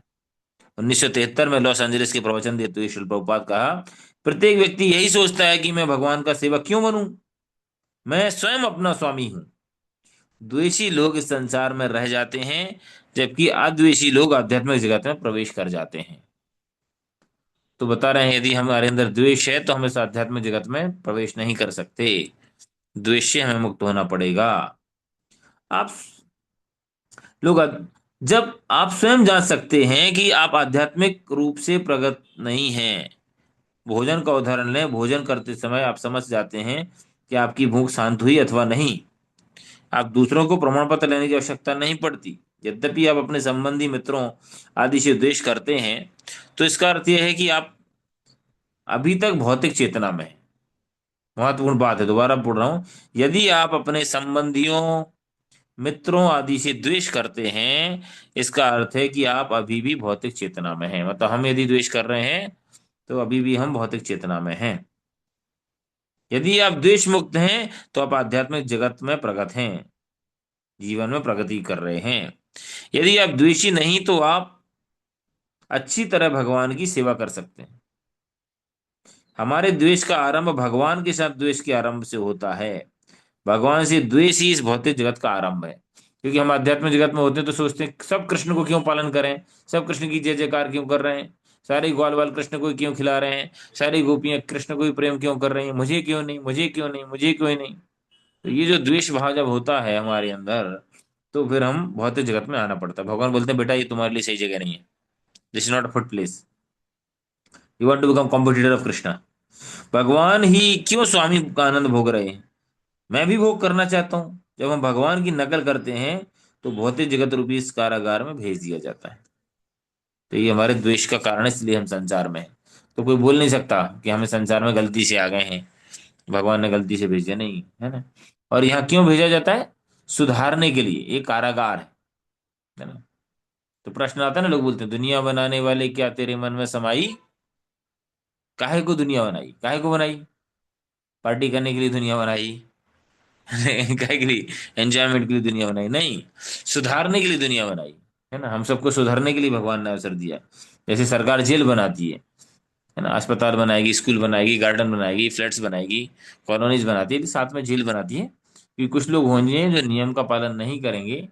1973 में लॉस एंजलिस के प्रवचन देते हुए शिल प्रभुपाद कहा, प्रत्येक व्यक्ति यही सोचता है कि मैं भगवान का सेवक क्यों बनूं, मैं स्वयं अपना स्वामी हूं। द्वेषी लोग इस संसार में रह जाते हैं, जबकि अद्वेषी लोग आध्यात्मिक जगत में प्रवेश कर जाते हैं। तो बता रहे हैं यदि हमारे अंदर द्वेष है तो हम इस आध्यात्मिक जगत में प्रवेश नहीं कर सकते, द्वेष से हमें मुक्त होना पड़ेगा। आप लोग जब आप स्वयं जान सकते हैं कि आप आध्यात्मिक रूप से प्रगत नहीं हैं, भोजन का उदाहरण लें, भोजन करते समय आप समझ जाते हैं कि आपकी भूख शांत हुई अथवा नहीं, आप दूसरों को प्रमाण पत्र लेने की आवश्यकता नहीं पड़ती। यद्यपि आप अपने संबंधी मित्रों आदि से द्वेष करते हैं, तो इसका अर्थ यह है कि आप अभी तक भौतिक चेतना में हैं। महत्वपूर्ण बात है, दोबारा बोल रहा हूं, यदि आप अपने संबंधियों मित्रों आदि से द्वेष करते हैं, इसका अर्थ है कि आप अभी भी भौतिक चेतना में हैं। मतलब हम यदि द्वेष कर रहे हैं तो अभी भी हम भौतिक चेतना में हैं। यदि आप द्वेष मुक्त हैं तो आप आध्यात्मिक जगत में प्रगत हैं, जीवन में प्रगति कर रहे हैं। यदि आप द्वेषी नहीं तो आप अच्छी तरह भगवान की सेवा कर सकते हैं। हमारे द्वेष का आरंभ भगवान के साथ द्वेष के आरंभ से होता है। भगवान से द्वेष ही इस भौतिक जगत का आरंभ है। क्योंकि हम आध्यात्मिक जगत में होते हैं तो सोचते हैं सब कृष्ण को क्यों पालन करें, सब कृष्ण की जय जयकार क्यों कर रहे हैं, सारे ग्वाल बाल कृष्ण को ही क्यों खिला रहे हैं, सारी गोपियां कृष्ण को ही प्रेम क्यों कर रही हैं, मुझे क्यों नहीं, मुझे क्यों नहीं, मुझे क्यों नहीं। तो ये जो द्वेष भाव जब होता है हमारे अंदर, तो फिर हम भौतिक जगत में आना पड़ता है। भगवान बोलते हैं बेटा ये तुम्हारे लिए सही जगह नहीं है, this is not a foot place, you want to become competitor of Krishna. भगवान ही क्यों स्वामी का आनंद भोग रहे हैं, मैं भी भोग करना चाहता हूं। जब हम भगवान की नकल करते हैं तो भौतिक जगत रूपी इस कारागार में भेज दिया जाता है। तो ये हमारे द्वेष का कारण है, इसलिए हम संसार में हैं। तो कोई बोल नहीं सकता कि हमें संसार में गलती से आ गए हैं, भगवान ने गलती से भेजा नहीं, है ना। और यहाँ क्यों भेजा जाता है, सुधारने के लिए, ये कारागार है ना। तो प्रश्न आता है ना, लोग बोलते हैं दुनिया बनाने वाले क्या तेरे मन में समाई, काहे को दुनिया बनाई, काहे को बनाई, पार्टी करने के लिए दुनिया बनाई काहे के लिए, एंजॉयमेंट के लिए दुनिया बनाई नहीं, सुधारने के लिए दुनिया बनाई, है ना। हम सबको सुधारने के लिए भगवान ने अवसर दिया। जैसे सरकार जेल बनाती है, है ना, अस्पताल बनाएगी, स्कूल बनाएगी, गार्डन बनाएगी, फ्लैट्स बनाएगी, कॉलोनीज बनाती है, साथ में झील बनाती है, कि कुछ लोग होंगे जो नियम का पालन नहीं करेंगे,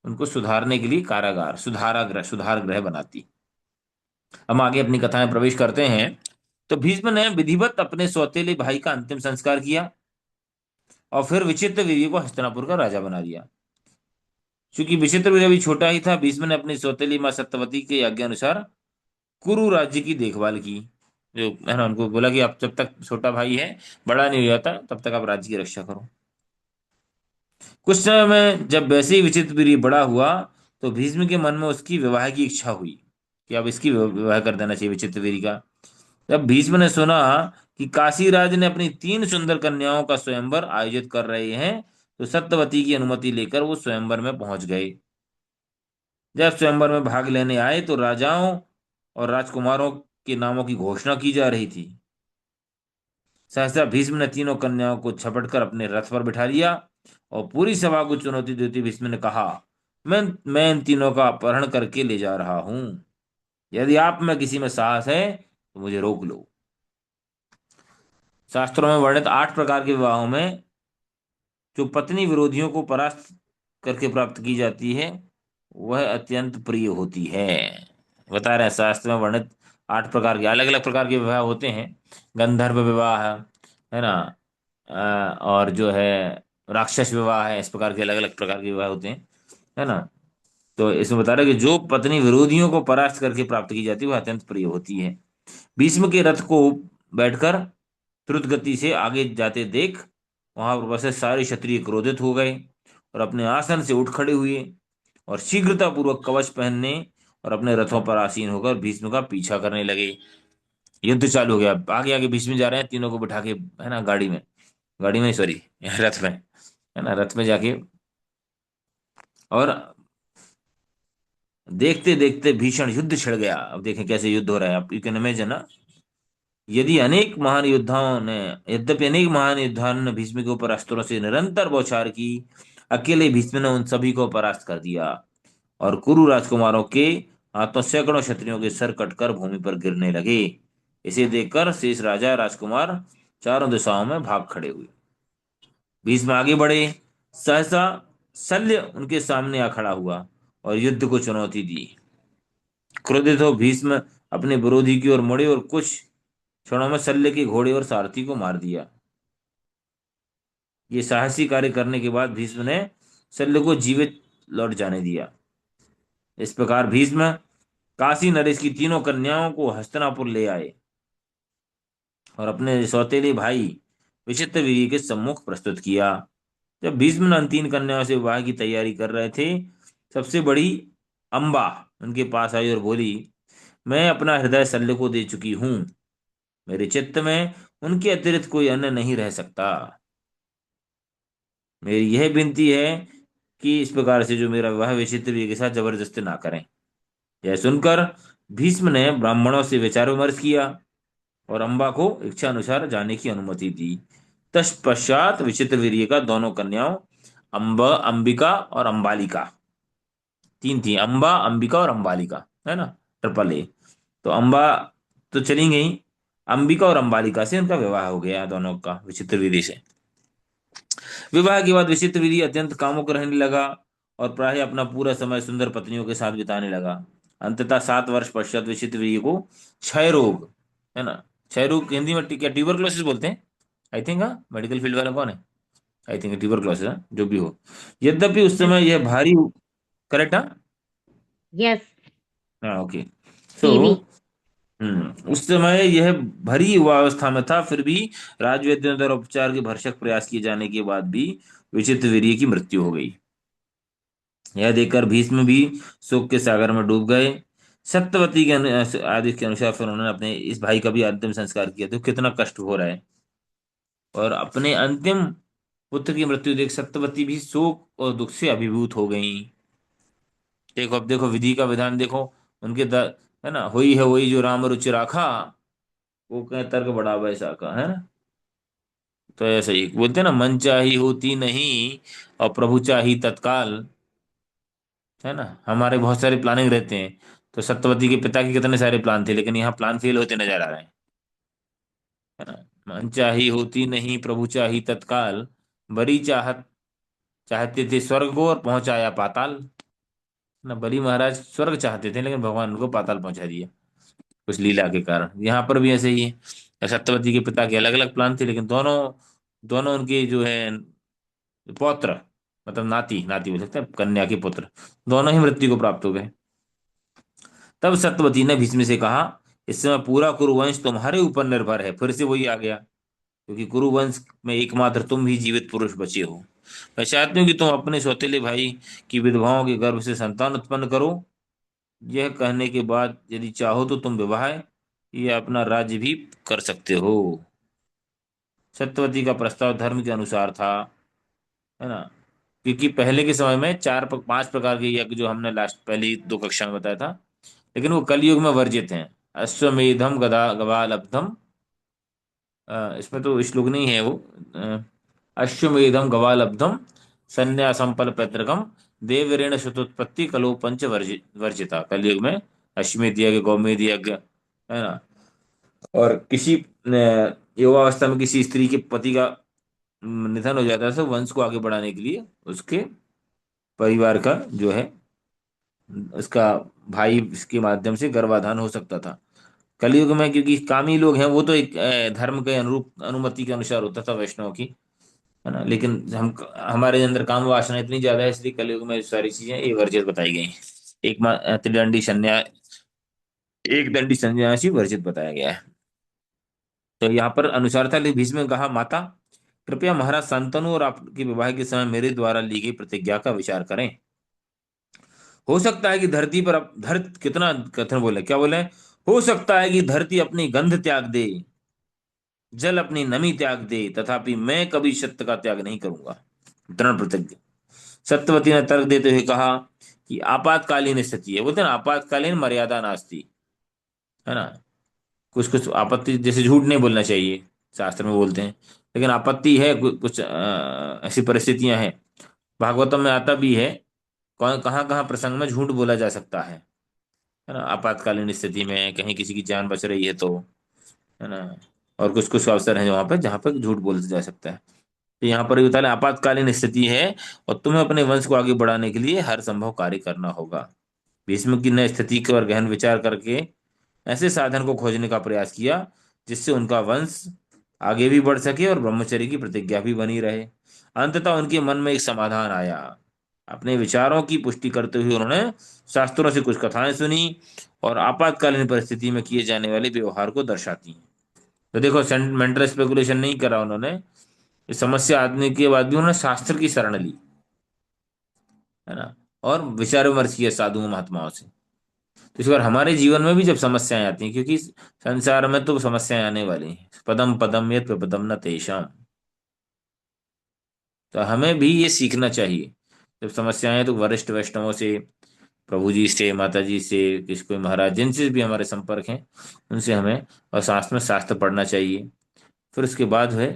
उनको सुधारने के लिए कारागार, सुधार गृह बनाती। हम आगे अपनी कथा में प्रवेश करते हैं। तो भीष्म ने विधिवत अपने सौतेले भाई का अंतिम संस्कार किया और फिर विचित्र वीर्य को हस्तिनापुर का राजा बना दिया। क्योंकि विचित्र वीर्य अभी छोटा ही था, भीष्म ने अपनी सौतेली मां सत्यवती के आज्ञा अनुसार कुरु राज्य की देखभाल की। जो है ना, उनको बोला कि आप जब तक छोटा भाई है, बड़ा नहीं हो जाता, तब तक आप राज्य की रक्षा करो। कुछ समय में जब वैसे ही विचित्र वीर्य बड़ा हुआ, तो भीष्म के मन में उसकी विवाह की इच्छा हुई कि अब इसकी विवाह कर देना चाहिए विचित्र वीर्य का। जब भीष्म ने सुना कि काशीराज ने अपनी 3 सुंदर कन्याओं का स्वयंवर आयोजित कर रहे हैं, तो सत्यवती की अनुमति लेकर वो स्वयंवर में पहुंच गए। जब स्वयंवर में भाग लेने आए तो राजाओं और राजकुमारों के नामों की घोषणा की जा रही थी। सहसा भीष्म ने तीनों कन्याओं को झपट कर अपने रथ पर बिठा लिया और पूरी सभा को चुनौती देते भीष्म ने कहा, मैं इन तीनों का अपहरण करके ले जा रहा हूं। यदि आप में किसी में साहस है तो मुझे रोक लो। शास्त्रों में वर्णित 8 प्रकार के विवाहों में जो पत्नी विरोधियों को परास्त करके प्राप्त की जाती है, वह अत्यंत प्रिय होती है। बता रहे हैं शास्त्र में वर्णित 8 प्रकार के, अलग अलग प्रकार के विवाह होते हैं। गंधर्व विवाह है ना, और जो है राक्षस विवाह है, इस प्रकार के अलग अलग प्रकार के विवाह होते हैं, है ना। तो इसमें बता रहा है कि जो पत्नी विरोधियों को परास्त करके प्राप्त की जाती है, वह अत्यंत प्रिय होती है। भीष्म के रथ को बैठकर द्रुत गति से आगे जाते देख वहां पर बसे सारे क्षत्रिय क्रोधित हो गए और अपने आसन से उठ खड़े हुए और शीघ्रतापूर्वक कवच पहनने और अपने रथों पर आसीन होकर भीष्म का पीछा करने लगे। युद्ध चालू हो गया, आगे आगे भीष्म जा रहे हैं, तीनों को बिठा के, है ना, गाड़ी में सॉरी रथ में, है ना, रथ में जाके। और देखते देखते भीषण युद्ध छिड़ गया। अब देखें कैसे युद्ध हो रहा है, आप यू कैन इमेजिन ना। यदि अनेक महान योद्धाओं ने यद्यपि अनेक महान योद्धाओं ने भीष्म के ऊपर अस्त्रों से निरंतर बौछार की, अकेले भीष्म ने उन सभी को परास्त कर दिया और कुरु राजकुमारों के हाथों सैकड़ों क्षत्रियों के सर कटकर भूमि पर गिरने लगे। इसे देखकर शेष राजा राजकुमार चारों दिशाओं में भाग खड़े हुए। भीष्म आगे बढ़े, सहसा शल्य उनके सामने आ खड़ा हुआ और युद्ध को चुनौती दी। क्रोधित हो भीष्म अपने विरोधी की ओर मुड़े और कुछ क्षणों में शल्य के घोड़े और सारथी को मार दिया। ये साहसी कार्य करने के बाद भीष्म ने शल्य को जीवित लौट जाने दिया। इस प्रकार भीष्म काशी नरेश की तीनों कन्याओं को हस्तिनापुर ले आए और अपने सौतेले भाई विचित्रवीर्य के सम्मुख प्रस्तुत किया। जब भीष्म ने उन 3 कन्याओं से विवाह की तैयारी कर रहे थे, सबसे बड़ी अंबा उनके पास आई और बोली, मैं अपना हृदय शल्य को दे चुकी हूं। मेरे चित्त में उनके अतिरिक्त कोई अन्य नहीं रह सकता। मेरी यह विनती है कि इस प्रकार से जो मेरा विवाह विचित्र के साथ जबरदस्ती ना करें। यह सुनकर भीष्म ने ब्राह्मणों से विचार विमर्श किया और अम्बा को इच्छा अनुसार जाने की अनुमति दी। तत्पश्चात विचित्र वीर्य का दोनों कन्याओं अंबिका और अंबालिका, 3 थी, अंबा अंबिका और अंबालिका, है ना, ट्रिपल ए। तो अंबा तो चली गई, अंबिका और अंबालिका से उनका विवाह हो गया, दोनों का विचित्र वीर्य से। विवाह के बाद विचित्र वीर्य अत्यंत कामुक रहने लगा और प्राय अपना पूरा समय सुंदर पत्नियों के साथ बिताने लगा। अंततः 7 वर्ष पश्चात विचित्र वीर्य को क्षय रोग, है ना, क्षय रोग हिंदी में क्या ट्यूबरक्लोसिस बोलते हैं, आई थिंक। हाँ, मेडिकल फील्ड वाला कौन है, आई थिंक ट्यूबरक्लोसिस, जो भी हो। यद्यपि उस यस। समय यह भारी, करेक्ट, हाँ। यस। हाँ, ओके। सो टीबी। उस समय यह भरी युवा अवस्था में था, फिर भी राजवैद्यों द्वारा उपचार के भरसक प्रयास किए जाने के बाद भी विचित्र वीर्य की मृत्यु हो गई। यह देखकर भीष्म भी शोक के सागर में डूब गए। सत्यवती के आदेश के अनुसार फिर उन्होंने अपने इस भाई का भी अंतिम संस्कार किया। तो कितना कष्ट हो रहा है, और अपने अंतिम पुत्र की मृत्यु देख सत्यवती भी शोक और दुख से अभिभूत हो गई। देखो, अब देखो विधि का विधान देखो, उनके है ना, हुई है वही जो राम रुचि राखा, वो कहे तर्क बड़ा वैसा का, है ना। तो ऐसा ही बोलते हैं ना, मन चाही होती नहीं और प्रभु चाही तत्काल, है ना। हमारे बहुत सारे प्लानिंग रहते हैं। तो सत्यवती के पिता के कितने सारे प्लान थे, लेकिन यहाँ प्लान फेल होते नजर आ रहे हैं। है ना। मन चाही होती नहीं प्रभु चाही तत्काल, बड़ी चाहत चाहते थे स्वर्ग को और पहुंचाया पाताल। ना बली महाराज स्वर्ग चाहते थे लेकिन भगवान उनको पाताल पहुंचा दिया कुछ लीला के कारण। यहाँ पर भी ऐसे ही है, सत्यवती के पिता के अलग अलग प्लान थे, लेकिन दोनों दोनों उनके जो है पौत्र, मतलब नाती नाती बोल सकते हैं, कन्या के पुत्र, दोनों ही मृत्यु को प्राप्त हो गए। तब सत्यवती ने भीष्म से कहा, इस समय पूरा कुरुवंश तुम्हारे ऊपर निर्भर है। फिर से वही आ गया, क्योंकि कुरुवंश में एकमात्र तुम ही जीवित पुरुष बचे हो। मैं चाहती हूँ कि तुम अपने सौतेले भाई की विधवाओं के गर्भ से संतान उत्पन्न करो। यह कहने के बाद यदि चाहो तो तुम विवाह या अपना राज्य भी कर सकते हो। सत्यवती का प्रस्ताव धर्म के अनुसार था, है ना। क्योंकि पहले के समय में पांच प्रकार के यज्ञ जो हमने लास्ट पहली दो कक्षा में बताया था, लेकिन वो कलयुग में वर्जित हैं। अश्वमेधम गदा गवालब्धम, इसमें तो श्लोक नहीं है वो। अ, अश्वमेधम गवालब्धम संन्यासम फल पैतृकम देवरेण शतुत्पत्ति कलो पंच वर्जिता। कलयुग में अश्वमेध यज्ञ, गौमेध यज्ञ, है ना। और किसी युवावस्था में किसी स्त्री के पति का निधन हो जाता है तो वंश को आगे बढ़ाने के लिए उसके परिवार का जो है, उसका भाई इसके माध्यम से गर्भाधान हो सकता था। कलयुग में क्योंकि कामी लोग हैं, वो तो एक धर्म के अनुरूप अनुमति के अनुसार होता था वैष्णव की, है ना। लेकिन हम हमारे अंदर काम वासना इतनी ज्यादा है, इसलिए कलयुग में सारी चीजें ये वर्जित बताई गई हैं। त्रिदंडी संन्यास, एक दंडी संन्यासी वर्जित बताया गया है। तो यहाँ पर अनुसार था, लेकिन भीष्म ने कहा, माता कृपया महाराज शांतनु और आपके विवाह के समय मेरे द्वारा ली गई प्रतिज्ञा का विचार करें। हो सकता है कि धरती पर अब धरत कितना कथन बोले, क्या बोले, हो सकता है कि धरती अपनी गंध त्याग दे, जल अपनी नमी त्याग दे, तथापि मैं कभी सत्य का त्याग नहीं करूंगा। दृढ़ प्रतिज्ञा। सत्यवती ने तर्क देते हुए कहा कि आपातकालीन स्थिति है, बोलते हैं ना, आपातकालीन मर्यादा नास्ती, है ना। कुछ कुछ आपत्ति, जैसे झूठ नहीं बोलना चाहिए, शास्त्र में बोलते हैं, लेकिन आपत्ति है, कुछ ऐसी परिस्थितियां हैं। भागवतम में आता भी है, कौन कहाँ कहाँ प्रसंग में झूठ बोला जा सकता है ना। आपातकालीन स्थिति में कहीं किसी की जान बच रही है तो, है ना। और कुछ कुछ अवसर हैं वहां पर जहाँ पर झूठ बोला जा सकता है। तो यहाँ पर भी बता रहे हैं, आपातकालीन स्थिति है और तुम्हें अपने वंश को आगे बढ़ाने के लिए हर संभव कार्य करना होगा। भीष्म की ने स्थिति पर गहन विचार करके ऐसे साधन को खोजने का प्रयास किया जिससे उनका वंश आगे भी बढ़ सके और ब्रह्मचर्य की प्रतिज्ञा भी बनी रहे। अंततः उनके मन में एक समाधान आया। अपने विचारों की पुष्टि करते हुए उन्होंने शास्त्रों से कुछ कथाएं सुनी और आपातकालीन परिस्थिति में किए जाने वाले व्यवहार को दर्शाती हैं। तो देखो, सेंटिमेंटल स्पेकुलेशन नहीं करा उन्होंने, इस समस्या आने के बाद भी उन्होंने शास्त्र की शरण ली, है ना। और विचार विमर्श किया साधुओं महात्माओं से। तो इस बार हमारे जीवन में भी जब समस्याएं आती हैं, क्योंकि संसार में तो समस्याएं आने वाली हैं, पदम पदम यत् प्रपदम न तेषाम, तो हमें भी ये सीखना चाहिए। जब समस्याएं हैं तो वरिष्ठ वैष्णवों से, प्रभु जी से, माता जी से, किसी कोई महाराज जिनसे भी हमारे संपर्क हैं उनसे हमें, और साथ में शास्त्र पढ़ना चाहिए। फिर उसके बाद है,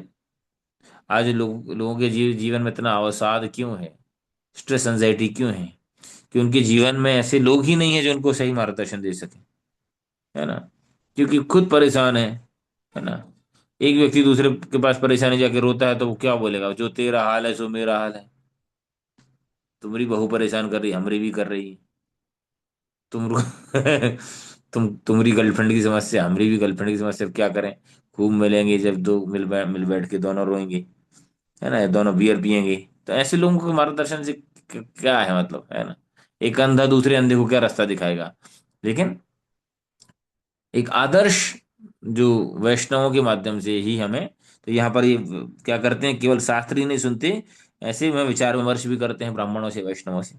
आज लोगों के जीवन में इतना अवसाद क्यों है, स्ट्रेस एंजाइटी क्यों है, कि उनके जीवन में ऐसे लोग ही नहीं है जो उनको सही मार्गदर्शन दे सके, है ना। क्योंकि खुद परेशान है ना। एक व्यक्ति दूसरे के पास परेशानी जाके रोता है तो वो क्या बोलेगा, जो तेरा हाल है सो मेरा हाल है। तुम्हारी बहू परेशान कर रही, हमारी भी कर रही है। तुम तुम्हारी गर्लफ्रेंड की समस्या, हमारी भी गर्लफ्रेंड की समस्या, अब क्या करें। खूब मिलेंगे जब दो मिल बैठ के दोनों रोएंगे, है ना, दोनों बियर पियेंगे। तो ऐसे लोगों को मार्गदर्शन से क्या है मतलब, है ना। एक अंधा दूसरे अंधे को क्या रास्ता दिखाएगा। लेकिन एक आदर्श जो वैष्णवों के माध्यम से ही हमें, तो यहाँ पर ये क्या करते हैं, केवल शास्त्र ही नहीं सुनते, ऐसे में विचार विमर्श भी करते हैं ब्राह्मणों से, वैष्णवों से।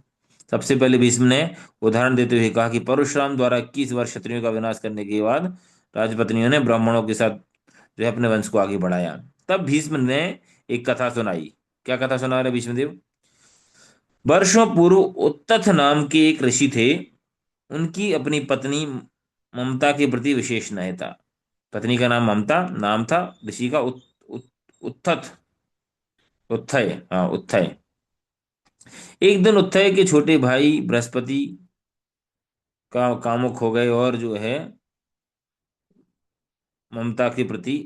सबसे पहले भीष्म ने उदाहरण देते हुए कहा कि परशुराम द्वारा 21 वर्ष क्षत्रियों का विनाश करने के बाद राजपत्नियों ने ब्राह्मणों के साथ जो है अपने वंश को आगे बढ़ाया। तब भीष्म ने एक कथा सुनाई। क्या कथा सुना रहे भीष्मदेव। वर्षों पूर्व उत्तथ नाम के एक ऋषि थे। उनकी अपनी पत्नी ममता के प्रति विशेष स्नेह था। पत्नी का नाम ममता, नाम था ऋषि का उत्थत, उत्थय, हाँ उत्थय। एक दिन उत्थय के छोटे भाई बृहस्पति का कामुक हो गए और जो है ममता के प्रति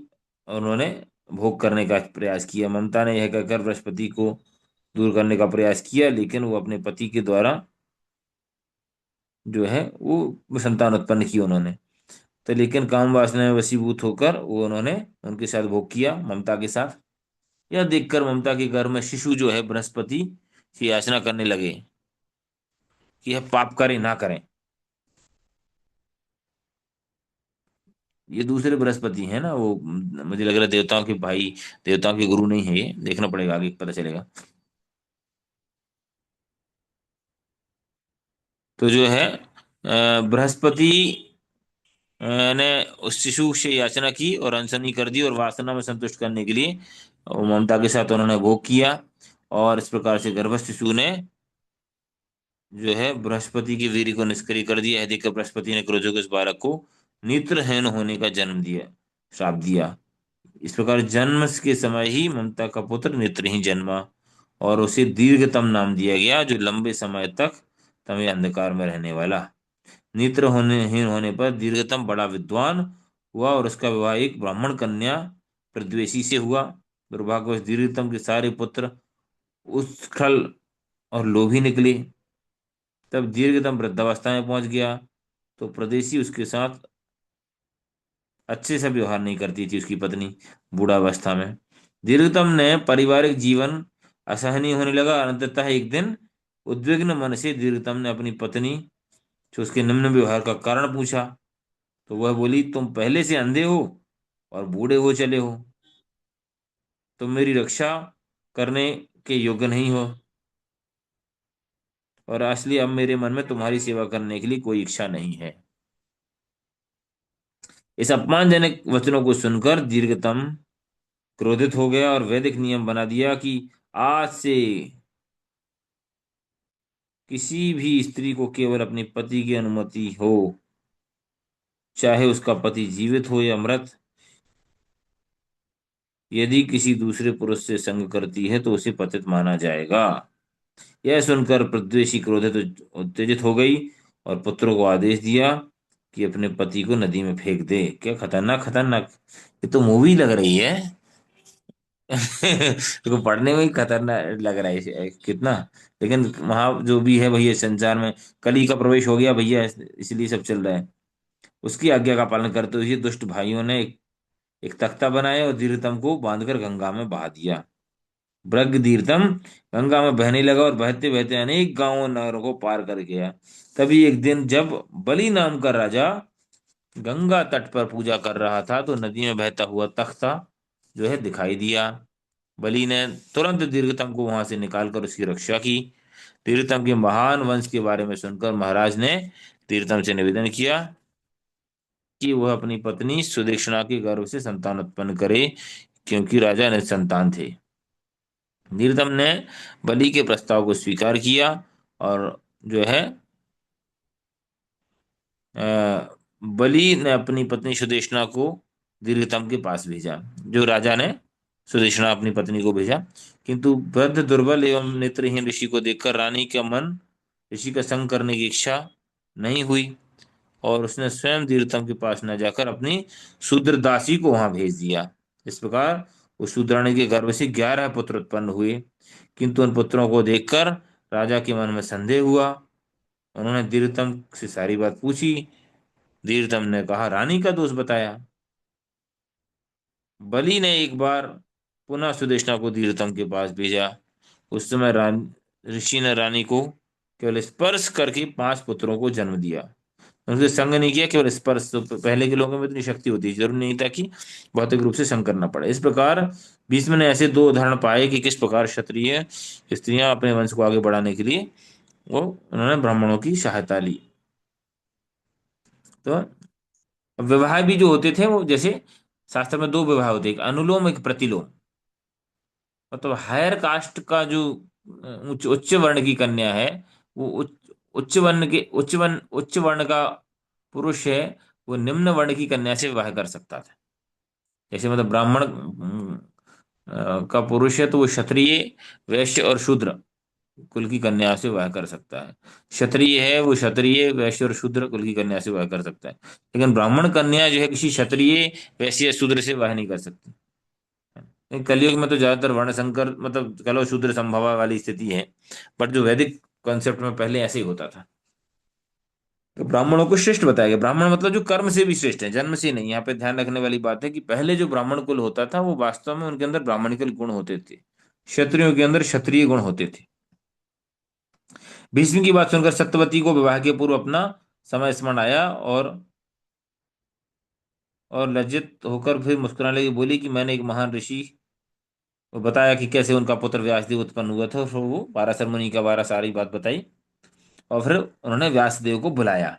और उन्होंने भोग करने का प्रयास किया। ममता ने यह कहकर बृहस्पति को दूर करने का प्रयास किया, लेकिन वो अपने पति के द्वारा जो है वो संतान उत्पन्न की उन्होंने। तो लेकिन काम वासना में वशीभूत होकर वो उन्होंने उनके साथ भोग किया, ममता के साथ। यह देखकर ममता के घर में शिशु जो है बृहस्पति से याचना करने लगे कि यह पाप करें ना करें। ये दूसरे बृहस्पति हैं ना वो, मुझे लग रहा है देवताओं के भाई, देवताओं के गुरु नहीं है, ये देखना पड़ेगा, आगे पता चलेगा। तो जो है बृहस्पति ने उस शिशु से याचना की और अनशनी कर दी, और वासना में संतुष्ट करने के लिए वो ममता के साथ उन्होंने भोग किया। और इस प्रकार से गर्भस्थ शिशु ने जो है बृहस्पति की वीर्य को निष्क्रिय कर दिया। यह देखकर बृहस्पति ने क्रोध होकर उस बालक को नेत्रहीन होने का जन्म दिया, श्राप दिया। इस प्रकार जन्म के समय ही ममता का पुत्र नेत्रहीन जन्मा, और उसे दीर्घतम नाम दिया गया, जो लंबे समय तक तमय अंधकार में रहने वाला। नेत्र होनेहीन होने पर दीर्घतम बड़ा विद्वान हुआ, और उसका विवाह एक ब्राह्मण कन्या प्रद्वेषी से हुआ। दुर्भाग्यवश दीर्घतम के सारे पुत्र उच्छल और लोभी निकले। तब दीर्घतम वृद्धावस्था में पहुंच गया, तो प्रदेशी उसके साथ अच्छे से व्यवहार नहीं करती थी, उसकी पत्नी, बूढ़ावस्था में। दीर्घतम ने पारिवारिक जीवन असहनीय होने लगा। अंततः एक दिन उद्विग्न मन से दीर्घतम ने अपनी पत्नी से उसके निम्न व्यवहार का कारण पूछा। तो वह बोली, तुम पहले से अंधे हो और बूढ़े हो चले हो, तुम मेरी रक्षा करने के योग्य नहीं हो, और असली अब मेरे मन में तुम्हारी सेवा करने के लिए कोई इच्छा नहीं है। इस अपमानजनक वचनों को सुनकर दीर्घतम क्रोधित हो गया और वैदिक नियम बना दिया कि आज से किसी भी स्त्री को केवल अपने पति की अनुमति हो, चाहे उसका पति जीवित हो या मृत। यदि किसी दूसरे पुरुष से संग करती है तो उसे पतित माना जाएगा। यह सुनकर प्रद्वेषी क्रोधित उत्तेजित हो गई, और पुत्रों को आदेश दिया कि अपने पति को नदी में फेंक दे। क्या खतरनाक खतरनाक, ये तो मूवी लग रही है। तो पढ़ने में ही खतरनाक लग रहा है कितना। लेकिन वहां जो भी है भैया, संसार में कली का प्रवेश हो गया भैया, इसलिए सब चल रहा है। उसकी आज्ञा का पालन करते हुए दुष्ट भाइयों ने एक तख्ता बनाया और दीर्घतम को बांधकर गंगा में बहा दिया। ब्रग दीर्घतम गंगा में बहने लगा और बहते बहते अनेक गांवों नगरों को पार कर गया। तभी एक दिन जब बलि नाम का राजा गंगा तट पर पूजा कर रहा था, तो नदी में बहता हुआ तख्ता जो है दिखाई दिया। बलि ने तुरंत दीर्घतम को वहां से निकालकर उसकी रक्षा की। दीर्घतम के महान वंश के बारे में सुनकर महाराज ने दीर्घतम से निवेदन किया कि वह अपनी पत्नी सुदेक्षणा के गर्भ से संतान उत्पन्न करे, क्योंकि राजा निसंतान थे। दीर्घतम ने बलि के प्रस्ताव को स्वीकार किया, और जो है बलि ने अपनी पत्नी सुदेशना को दीर्घतम के पास भेजा। जो राजा ने सुदेशना अपनी पत्नी को भेजा, किंतु वृद्ध दुर्बल एवं नेत्रहीन ऋषि को देखकर रानी का मन ऋषि का संग करने की इच्छा नहीं हुई, और उसने स्वयं दीर्घतम के पास न जाकर अपनी शूद्र दासी को वहां भेज दिया। इस प्रकार उस शूद्राणी के गर्भ से 11 पुत्र उत्पन्न हुए। किंतु उन पुत्रों को देखकर राजा के मन में संदेह हुआ। उन्होंने दीर्घतम से सारी बात पूछी। दीर्घतम ने कहा, रानी का दोष बताया। बलि ने एक बार पुनः सुदेशना को दीर्घतम के पास भेजा। उस समय ऋषि ने रानी को केवल स्पर्श करके 5 पुत्रों को जन्म दिया। उनसे संग नहीं किया, केवल स्पर्श। तो पहले के लोगों में इतनी शक्ति होती है, जरूरी नहीं था कि भौतिक रूप से संग करना पड़े। इस प्रकार भीष्म ने ऐसे 2 उदाहरण पाए कि किस प्रकार क्षत्रिय स्त्रियां अपने वंश को आगे बढ़ाने के लिए वो उन्होंने ब्राह्मणों की सहायता ली। तो विवाह भी जो होते थे वो, जैसे शास्त्र में 2 विवाह होते, एक अनुलोम एक प्रतिलोम। मतलब हायर कास्ट का जो उच्च उच्च वर्ण की कन्या है, वो उच्च वर्ण का पुरुष है, वो निम्न वर्ण की कन्या से विवाह कर सकता था। जैसे मतलब ब्राह्मण का पुरुष है तो वो क्षत्रिय, वैश्य और शूद्र कुल की कन्या से विवाह कर सकता है। क्षत्रिय है वो क्षत्रिय, वैश्य और शूद्र कुल की कन्या से विवाह कर सकता है। लेकिन ब्राह्मण कन्या जो है किसी क्षत्रिय, वैश्य या शूद्र से विवाह नहीं कर सकती। कलयुग में तो ज्यादातर वर्ण संकर, मतलब कलो शूद्र संभवा वाली स्थिति है। बट जो वैदिक कॉन्सेप्ट में पहले ऐसे ही होता था। तो ब्राह्मणों को श्रेष्ठ बताया गया। ब्राह्मण मतलब जो कर्म से भी श्रेष्ठ है, जन्म से नहीं। यहाँ पे ध्यान रखने वाली बात है कि पहले जो ब्राह्मण कुल होता था वो वास्तव में उनके अंदर ब्राह्मणिकल गुण होते थे, क्षत्रियों के अंदर क्षत्रिय गुण होते थे। भीष्म की बात सुनकर सत्यवती को विवाह के पूर्व अपना समय स्मरण आया, और लज्जित होकर फिर मुस्कुराने लगी, बोली कि मैंने एक महान ऋषि को बताया कि कैसे उनका पुत्र व्यासदेव उत्पन्न हुआ था। फिर वो पाराशर मुनि का बारह सारी बात बताई, और फिर उन्होंने व्यासदेव को बुलाया।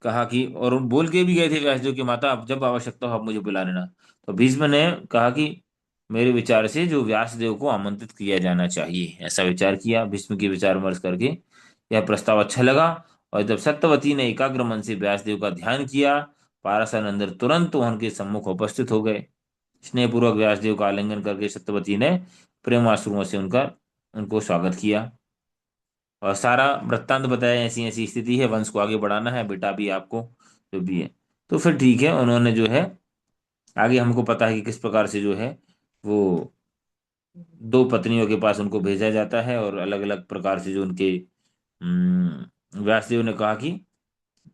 कहा कि, और बोल के भी गए थे व्यासदेव की माता, अब जब आवश्यकता हो आप मुझे बुला लेना। तो भीष्म ने कहा कि मेरे विचार से जो व्यासदेव को आमंत्रित किया जाना चाहिए, ऐसा विचार किया। भीष्म की विचार विमर्श करके यह प्रस्ताव अच्छा लगा। और जब सत्यवती ने एकाग्र मन से व्यासदेव का ध्यान किया, पाराशर तुरंत उनके सम्मुख उपस्थित हो गए। स्नेहपूर्वक व्यासदेव का आलिंगन करके सत्यवती ने प्रेमाश्रुओं से उनका उनको स्वागत किया, और सारा वृत्तांत बताया, ऐसी ऐसी स्थिति है, वंश को आगे बढ़ाना है, बेटा भी आपको जो भी है। तो फिर ठीक है, उन्होंने जो है आगे हमको पता है कि किस प्रकार से जो है वो दो पत्नियों के पास उनको भेजा जाता है, और अलग अलग प्रकार से जो उनके व्यासदेव ने कहा कि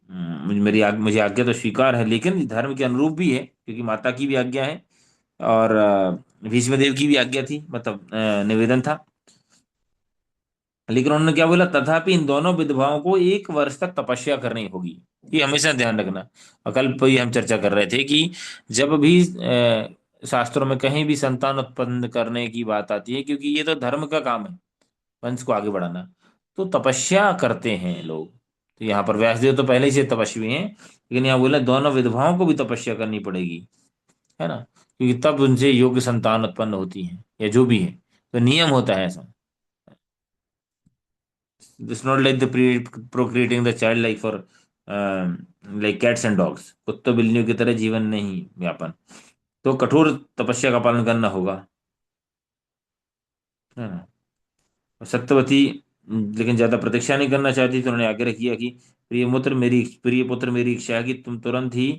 मुझे आज्ञा तो स्वीकार है, लेकिन धर्म के अनुरूप भी है, क्योंकि माता की भी आज्ञा है, और भीष्मदेव की भी आज्ञा थी, मतलब निवेदन था। लेकिन उन्होंने क्या बोला, तथापि इन दोनों विधवाओं को 1 वर्ष तक तपस्या करनी होगी। ये हमेशा ध्यान रखना। और कल पे ही हम चर्चा कर रहे थे कि जब भी शास्त्रों में कहीं भी संतान उत्पन्न करने की बात आती है, क्योंकि ये तो धर्म का काम है, वंश को आगे बढ़ाना, तो तपस्या करते हैं लोग। तो यहाँ पर व्यासदेव तो पहले ही से तपस्वी हैं, लेकिन यहाँ बोला दोनों विधवाओं को भी तपस्या करनी पड़ेगी, है ना, क्योंकि तब उनसे योग्य संतान उत्पन्न होती है, या जो भी है। तो नियम होता है ऐसा। It's not like the procreating the child like for like cats and dogs, कुत्तों बिल्लियों की तरह जीवन नहीं व्यापन। तो कठोर तपस्या का पालन करना होगा, है ना। और सत्यवती लेकिन ज्यादा प्रतीक्षा नहीं करना चाहती, तो उन्होंने आग्रह किया कि प्रिय पुत्र मेरी इच्छा है कि तुम तुरंत ही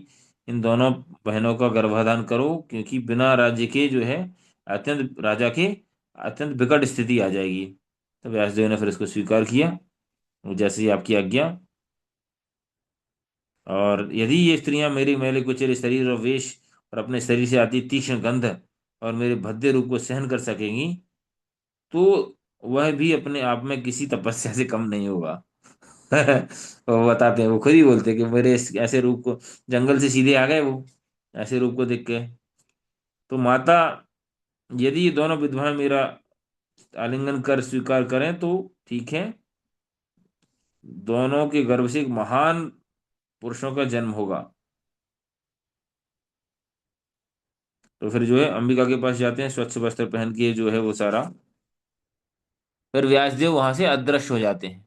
इन दोनों बहनों का गर्भाधान करो, क्योंकि बिना राज्य के जो है राजा के अत्यंत विकट स्थिति आ जाएगी। तो व्यासदेव ने फिर इसको स्वीकार किया, जैसे ही आपकी आज्ञा। और यदि ये स्त्रियां मेरे मैले कुचेले शरीर और वेश और अपने शरीर से आती तीक्ष्ण गंध और मेरे भद्दे रूप को सहन कर सकेंगी, तो वह भी अपने आप में किसी तपस्या से कम नहीं होगा। वो बताते हैं, वो खुद ही बोलते हैं कि मेरे ऐसे रूप को, जंगल से सीधे आ गए वो ऐसे रूप को देख के। तो माता, यदि ये दोनों विधवाएं मेरा आलिंगन कर स्वीकार करें तो ठीक है, दोनों के गर्भ से एक महान पुरुषों का जन्म होगा। तो फिर जो है अंबिका के पास जाते हैं, स्वच्छ वस्त्र पहन के जो है वो सारा। फिर व्यासदेव वहां से अदृश्य हो जाते हैं।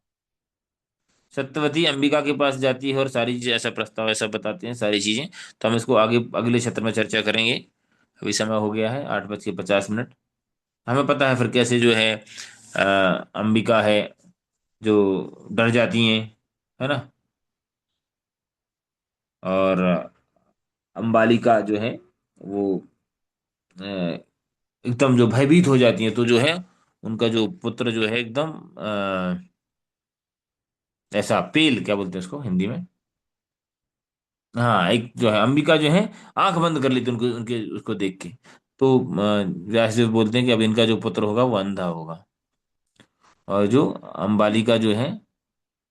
सत्यवती अंबिका के पास जाती है और सारी चीजें, ऐसा प्रस्ताव ऐसा बताते हैं सारी चीजें। तो हम इसको आगे अगले सत्र में चर्चा करेंगे। अभी समय हो गया है 8:50। हमें पता है फिर कैसे जो है अंबिका है जो डर जाती हैं, है ना, और अंबालिका जो है वो एकदम जो भयभीत हो जाती हैं। तो जो है उनका जो पुत्र जो है एकदम ऐसा पेल, क्या बोलते हैं उसको हिंदी में, हाँ, एक जो है अंबिका जो है आंख बंद कर लेती उनको, उनके उसको देख के। तो व्यासदेव बोलते हैं कि अब इनका जो पुत्र होगा वो अंधा होगा। और जो अंबालिका जो है,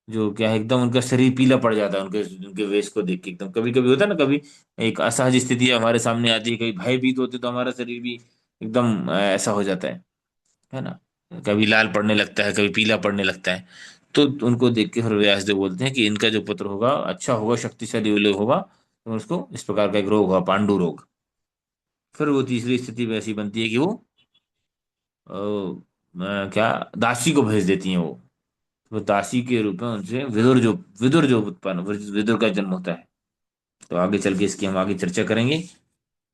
जो क्या है एकदम उनका शरीर पीला पड़ जाता है उनके उनके वेश को देख के। एकदम कभी कभी होता है ना, कभी एक असहज स्थिति हमारे सामने आती है, कभी भयभीत होते तो हमारा शरीर भी एकदम ऐसा हो जाता है ना, कभी लाल पड़ने लगता है, कभी पीला पड़ने लगता है। तो उनको देख के फिर व्यासदेव बोलते हैं कि इनका जो पुत्र होगा अच्छा होगा, शक्तिशाली लोग होगा। तो उसको इस प्रकार का एक रोग होगा, पांडु रोग। फिर वो तीसरी स्थिति में ऐसी बनती है कि वो क्या दासी को भेज देती हैं वो दासी के रूप में उनसे विदुर जो उत्पन्न, विदुर का जन्म होता है। तो आगे चल के इसकी हम आगे चर्चा करेंगे।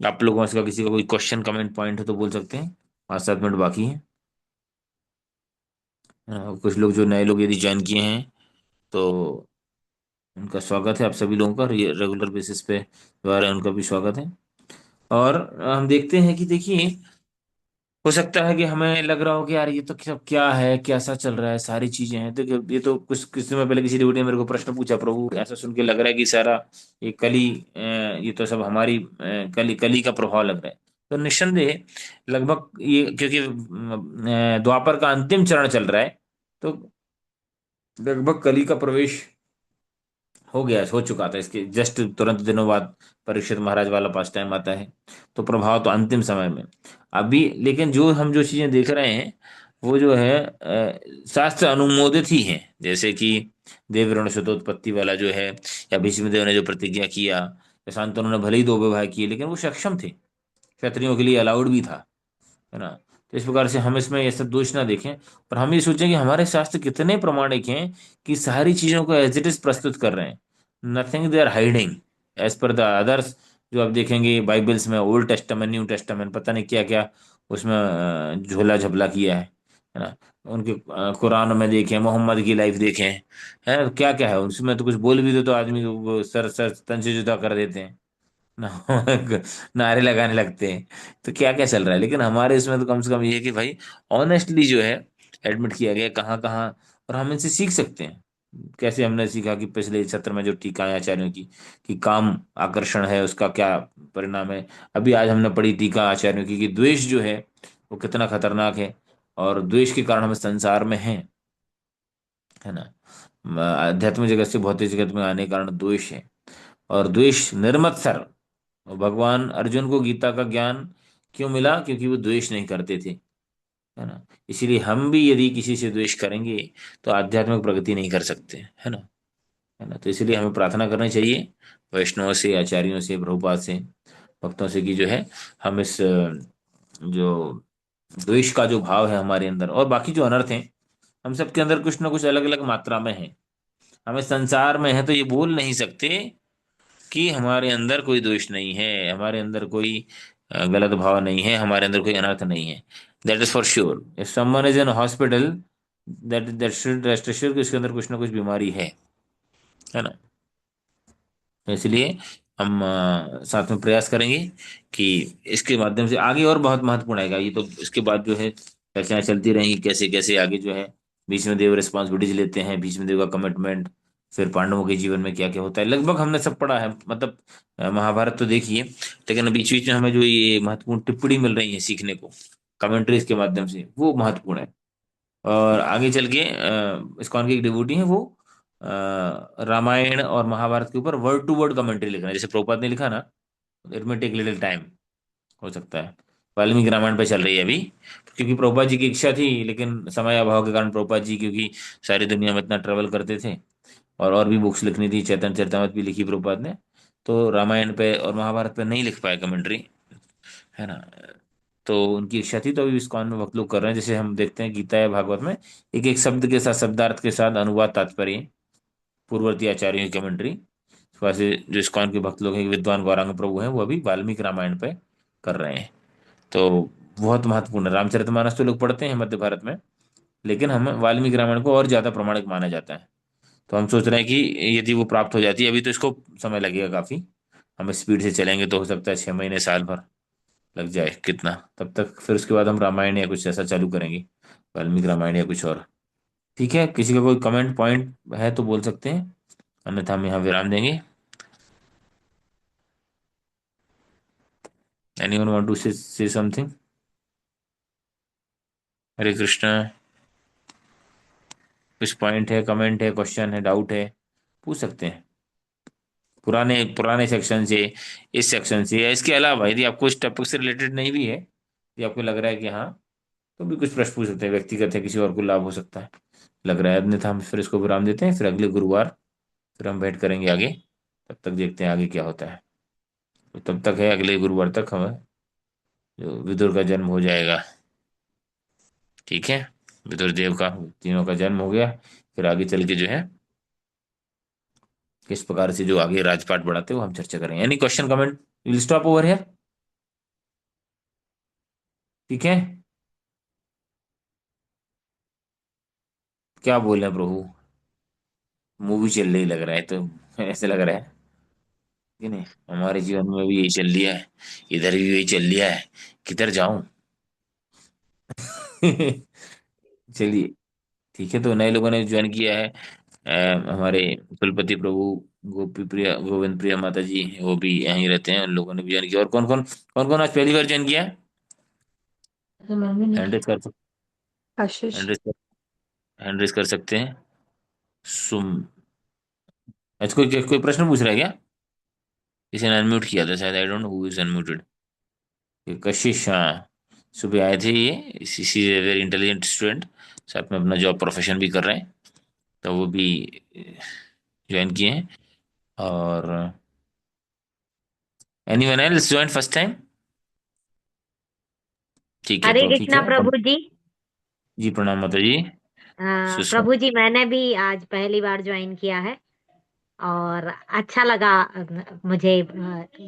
आप लोगों में से किसी का कोई क्वेश्चन कमेंट पॉइंट है तो बोल सकते हैं, 5-7 मिनट बाकी है। कुछ लोग जो नए लोग यदि ज्वाइन किए हैं तो उनका स्वागत है, आप सभी लोगों का रेगुलर बेसिस पे जो आ रहे हैं उनका भी स्वागत है। और हम देखते हैं कि देखिए, हो सकता है कि हमें लग रहा हो कि यार ये तो सब क्या है, कैसा चल रहा है, सारी चीजें हैं तो ये तो कुछ समय पहले किसी डिवोटी ने मेरे को प्रश्न पूछा, प्रभु ऐसा सुन के लग रहा है कि सारा ये कली ये तो सब हमारी कली कली का प्रभाव लग रहा है। तो निस्संदेह लगभग ये, क्योंकि द्वापर का अंतिम चरण चल रहा है, तो लगभग कली का प्रवेश हो गया, हो चुका था, इसके जस्ट तुरंत दिनों बाद परीक्षित महाराज वाला पास टाइम आता है। तो प्रभाव तो अंतिम समय में अभी, लेकिन जो हम जो चीजें देख रहे हैं वो जो है शास्त्र अनुमोदित ही है। जैसे कि देवऋण शतोत्पत्ति वाला जो है, या भीष्म देव ने जो प्रतिज्ञा किया, या शांतनु ने भले ही दो विवाह किए लेकिन वो सक्षम थे, क्षत्रियों के लिए अलाउड भी था, है ना। तो इस प्रकार से हम इसमें ये सब दोष ना देखें, पर हम ये सोचें कि हमारे शास्त्र कितने प्रामाणिक हैं कि सारी चीजों को एज इट इज प्रस्तुत कर रहे हैं। Nothing they are hiding as per the others. जो आप देखेंगे बाइबल्स में, ओल्ड टेस्टामेंट न्यू टेस्टामेंट, पता नहीं क्या क्या उसमें झोला झपला किया है ना। उनके कुरान में देखें, मोहम्मद की लाइफ देखें, है क्या क्या है उसमें, तो कुछ बोल भी दो तो आदमी को वो सर सर तन से जुदा कर देते हैं ना। नारे लगाने लगते हैं। तो क्या क्या चल रहा है, लेकिन हमारे इसमें तो कम से कम ये है कि भाई ऑनेस्टली जो है एडमिट किया गया कहाँ कहाँ, और हम इनसे सीख सकते हैं। कैसे हमने सीखा कि पिछले सत्र में जो टीकाएं आचार्यों की, कि काम आकर्षण है उसका क्या परिणाम है। अभी आज हमने पढ़ी टीका आचार्यों की कि द्वेष जो है वो कितना खतरनाक है, और द्वेष के कारण हम इस संसार में हैं, है ना। आध्यात्मिक जगत से भौतिक जगत में आने के कारण द्वेष है, और द्वेष निर्मत्सर। और भगवान अर्जुन को गीता का ज्ञान क्यों मिला? क्योंकि वो द्वेष नहीं करते थे, है ना। इसीलिए हम भी यदि किसी से द्वेष करेंगे तो आध्यात्मिक प्रगति नहीं कर सकते, है ना। तो इसीलिए हमें प्रार्थना करनी चाहिए वैष्णवों से, आचार्यों से, प्रभुपाद से, भक्तों से, कि जो है हम इस जो द्वेष का जो भाव है हमारे अंदर, और बाकी जो अनर्थ हैं, हम सबके अंदर कुछ ना कुछ अलग अलग मात्रा में है। हमें संसार में है तो ये बोल नहीं सकते कि हमारे अंदर कोई दोष नहीं है, हमारे अंदर कोई गलत भाव नहीं है, हमारे अंदर कोई अनर्थ नहीं है। That is for sure. If someone is in hospital, that that should rest assure कि उसके अंदर कुछ ना कुछ बीमारी है ना। तो इसलिए हम साथ में प्रयास करेंगे कि इसके माध्यम से आगे और बहुत महत्वपूर्ण आएगा ये तो। इसके बाद जो है चर्चाएं चलती रहेंगी कैसे कैसे आगे जो है भीष्म देव रिस्पॉन्सिबिलिटीज लेते हैं, भीष्म देव का कमिटमेंट, फिर पांडवों के जीवन में क्या क्या होता है। लगभग हमने सब पढ़ा है, मतलब महाभारत तो देखिए, लेकिन बीच बीच में हमें जो ये महत्वपूर्ण टिप्पणी मिल रही है सीखने को कमेंट्रीज के माध्यम से, वो महत्वपूर्ण है। और आगे चल के इस्कॉन की एक डिवोटी है, वो रामायण और महाभारत के ऊपर वर्ड टू वर्ड कमेंट्री लिख रहे हैं, जैसे प्रभुपाद ने लिखा ना। इट में टेक लिटिल टाइम, हो सकता है। वाल्मीकि रामायण पे चल रही है अभी, क्योंकि प्रभुपाद जी की इच्छा थी, लेकिन समय अभाव के कारण प्रभुपाद जी, क्योंकि सारी दुनिया में इतना ट्रेवल करते थे, और भी बुक्स लिखनी थी, चैतन्य चरितमृत भी लिखी प्रभुपाद ने, तो रामायण पे और महाभारत पे नहीं लिख पाए कमेंट्री, है ना। तो उनकी इच्छा थी, तो अभी इस्कॉन में भक्त लोग कर रहे हैं। जैसे हम देखते हैं गीता या भागवत में एक एक शब्द के साथ, शब्दार्थ के साथ अनुवाद, तात्पर्य, पूर्ववर्ती आचार्यों की कमेंट्री। वैसे जो इस्कॉन के भक्त लोग हैं, विद्वान गौरांग प्रभु हैं, वो अभी वाल्मीकि रामायण पे कर रहे हैं। तो बहुत महत्वपूर्ण है। रामचरितमानस तो लोग पढ़ते हैं मध्य भारत में, लेकिन हम वाल्मीकि रामायण को और ज्यादा प्रमाणिक माना जाता है। तो हम सोच रहे हैं कि यदि वो प्राप्त हो जाती है, अभी तो इसको समय लगेगा काफी, हम स्पीड से चलेंगे तो हो सकता है 6 महीने साल भर लग जाए कितना, तब तक फिर उसके बाद हम रामायण या कुछ ऐसा चालू करेंगे, वाल्मीकि रामायण या कुछ और। ठीक है, किसी का कोई कमेंट पॉइंट है तो बोल सकते हैं, अन्यथा हम यहाँ विराम देंगे। Anyone want to say something? Hare Krishna. कुछ पॉइंट है, कमेंट है, क्वेश्चन है, डाउट है, पूछ सकते हैं, पुराने पुराने सेक्शन से, इस सेक्शन से, या इसके अलावा यदि आपको इस टॉपिक से रिलेटेड नहीं भी है, यदि आपको लग रहा है कि हाँ, तो भी कुछ प्रश्न पूछ सकते हैं, व्यक्तिगत है, किसी और को लाभ हो सकता है, लग रहा है। अन्यथा हम फिर इसको विराम देते हैं, फिर अगले गुरुवार फिर हम भेंट करेंगे आगे। तब तक देखते हैं आगे क्या होता है। तो तब तक है, अगले गुरुवार तक हमें जो विदुर का जन्म हो जाएगा। ठीक है, विदुर देव का, तीनों का जन्म हो गया। फिर आगे चल के जो है किस प्रकार से जो आगे राजपाट बढ़ाते हैं वो हम चर्चा करेंगे। Any question comment? Will stop over here. ठीक है। क्या बोले प्रभु, मूवी चल रही लग रहा है तो, ऐसे लग रहा है कि नहीं, हमारे जीवन में भी यही चल लिया है, इधर भी यही चल लिया है, किधर जाऊं। चलिए, ठीक है, तो नए लोगों ने ज्वाइन किया है। हमारे कुलपति प्रभु गोपी प्रिया, गोविंद प्रिया माता जी, वो भी यहीं रहते हैं, उन लोगों ने भी ज्वाइन किया। और कौन कौन आज पहली बार ज्वाइन किया है? तो मैंने नहीं हैंड रेस किया। कर आशीष। हैंड रेस कर हैंड रेस कर सकते हैं। सुम अच्छा, कोई कोई प्रश्न पूछ रहा है क्या? किसी ने अनम्यूट किया था शायद, I don't know who is unmuted. ये कशिश, हाँ, सुबह आए थे ये, इसी वेरी इंटेलिजेंट स्टूडेंट, साथ में अपना जॉब प्रोफेशन भी कर रहे हैं, तो वो भी ज्वाइन किए हैं। और anyone else join first time? ठीक है, हरे तो ठीक कृष्णा है। प्रभु जी। जी प्रणाम माता जी। सुषमा। प्रभु जी, मैंने भी आज पहली बार ज्वाइन किया है और अच्छा लगा मुझे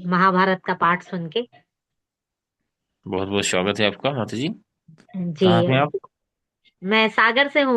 महाभारत का पाठ सुन के। बहुत बहुत स्वागत है आपका माता जी। जी। कहाँ पे हैं आप? मैं सागर से हूँ।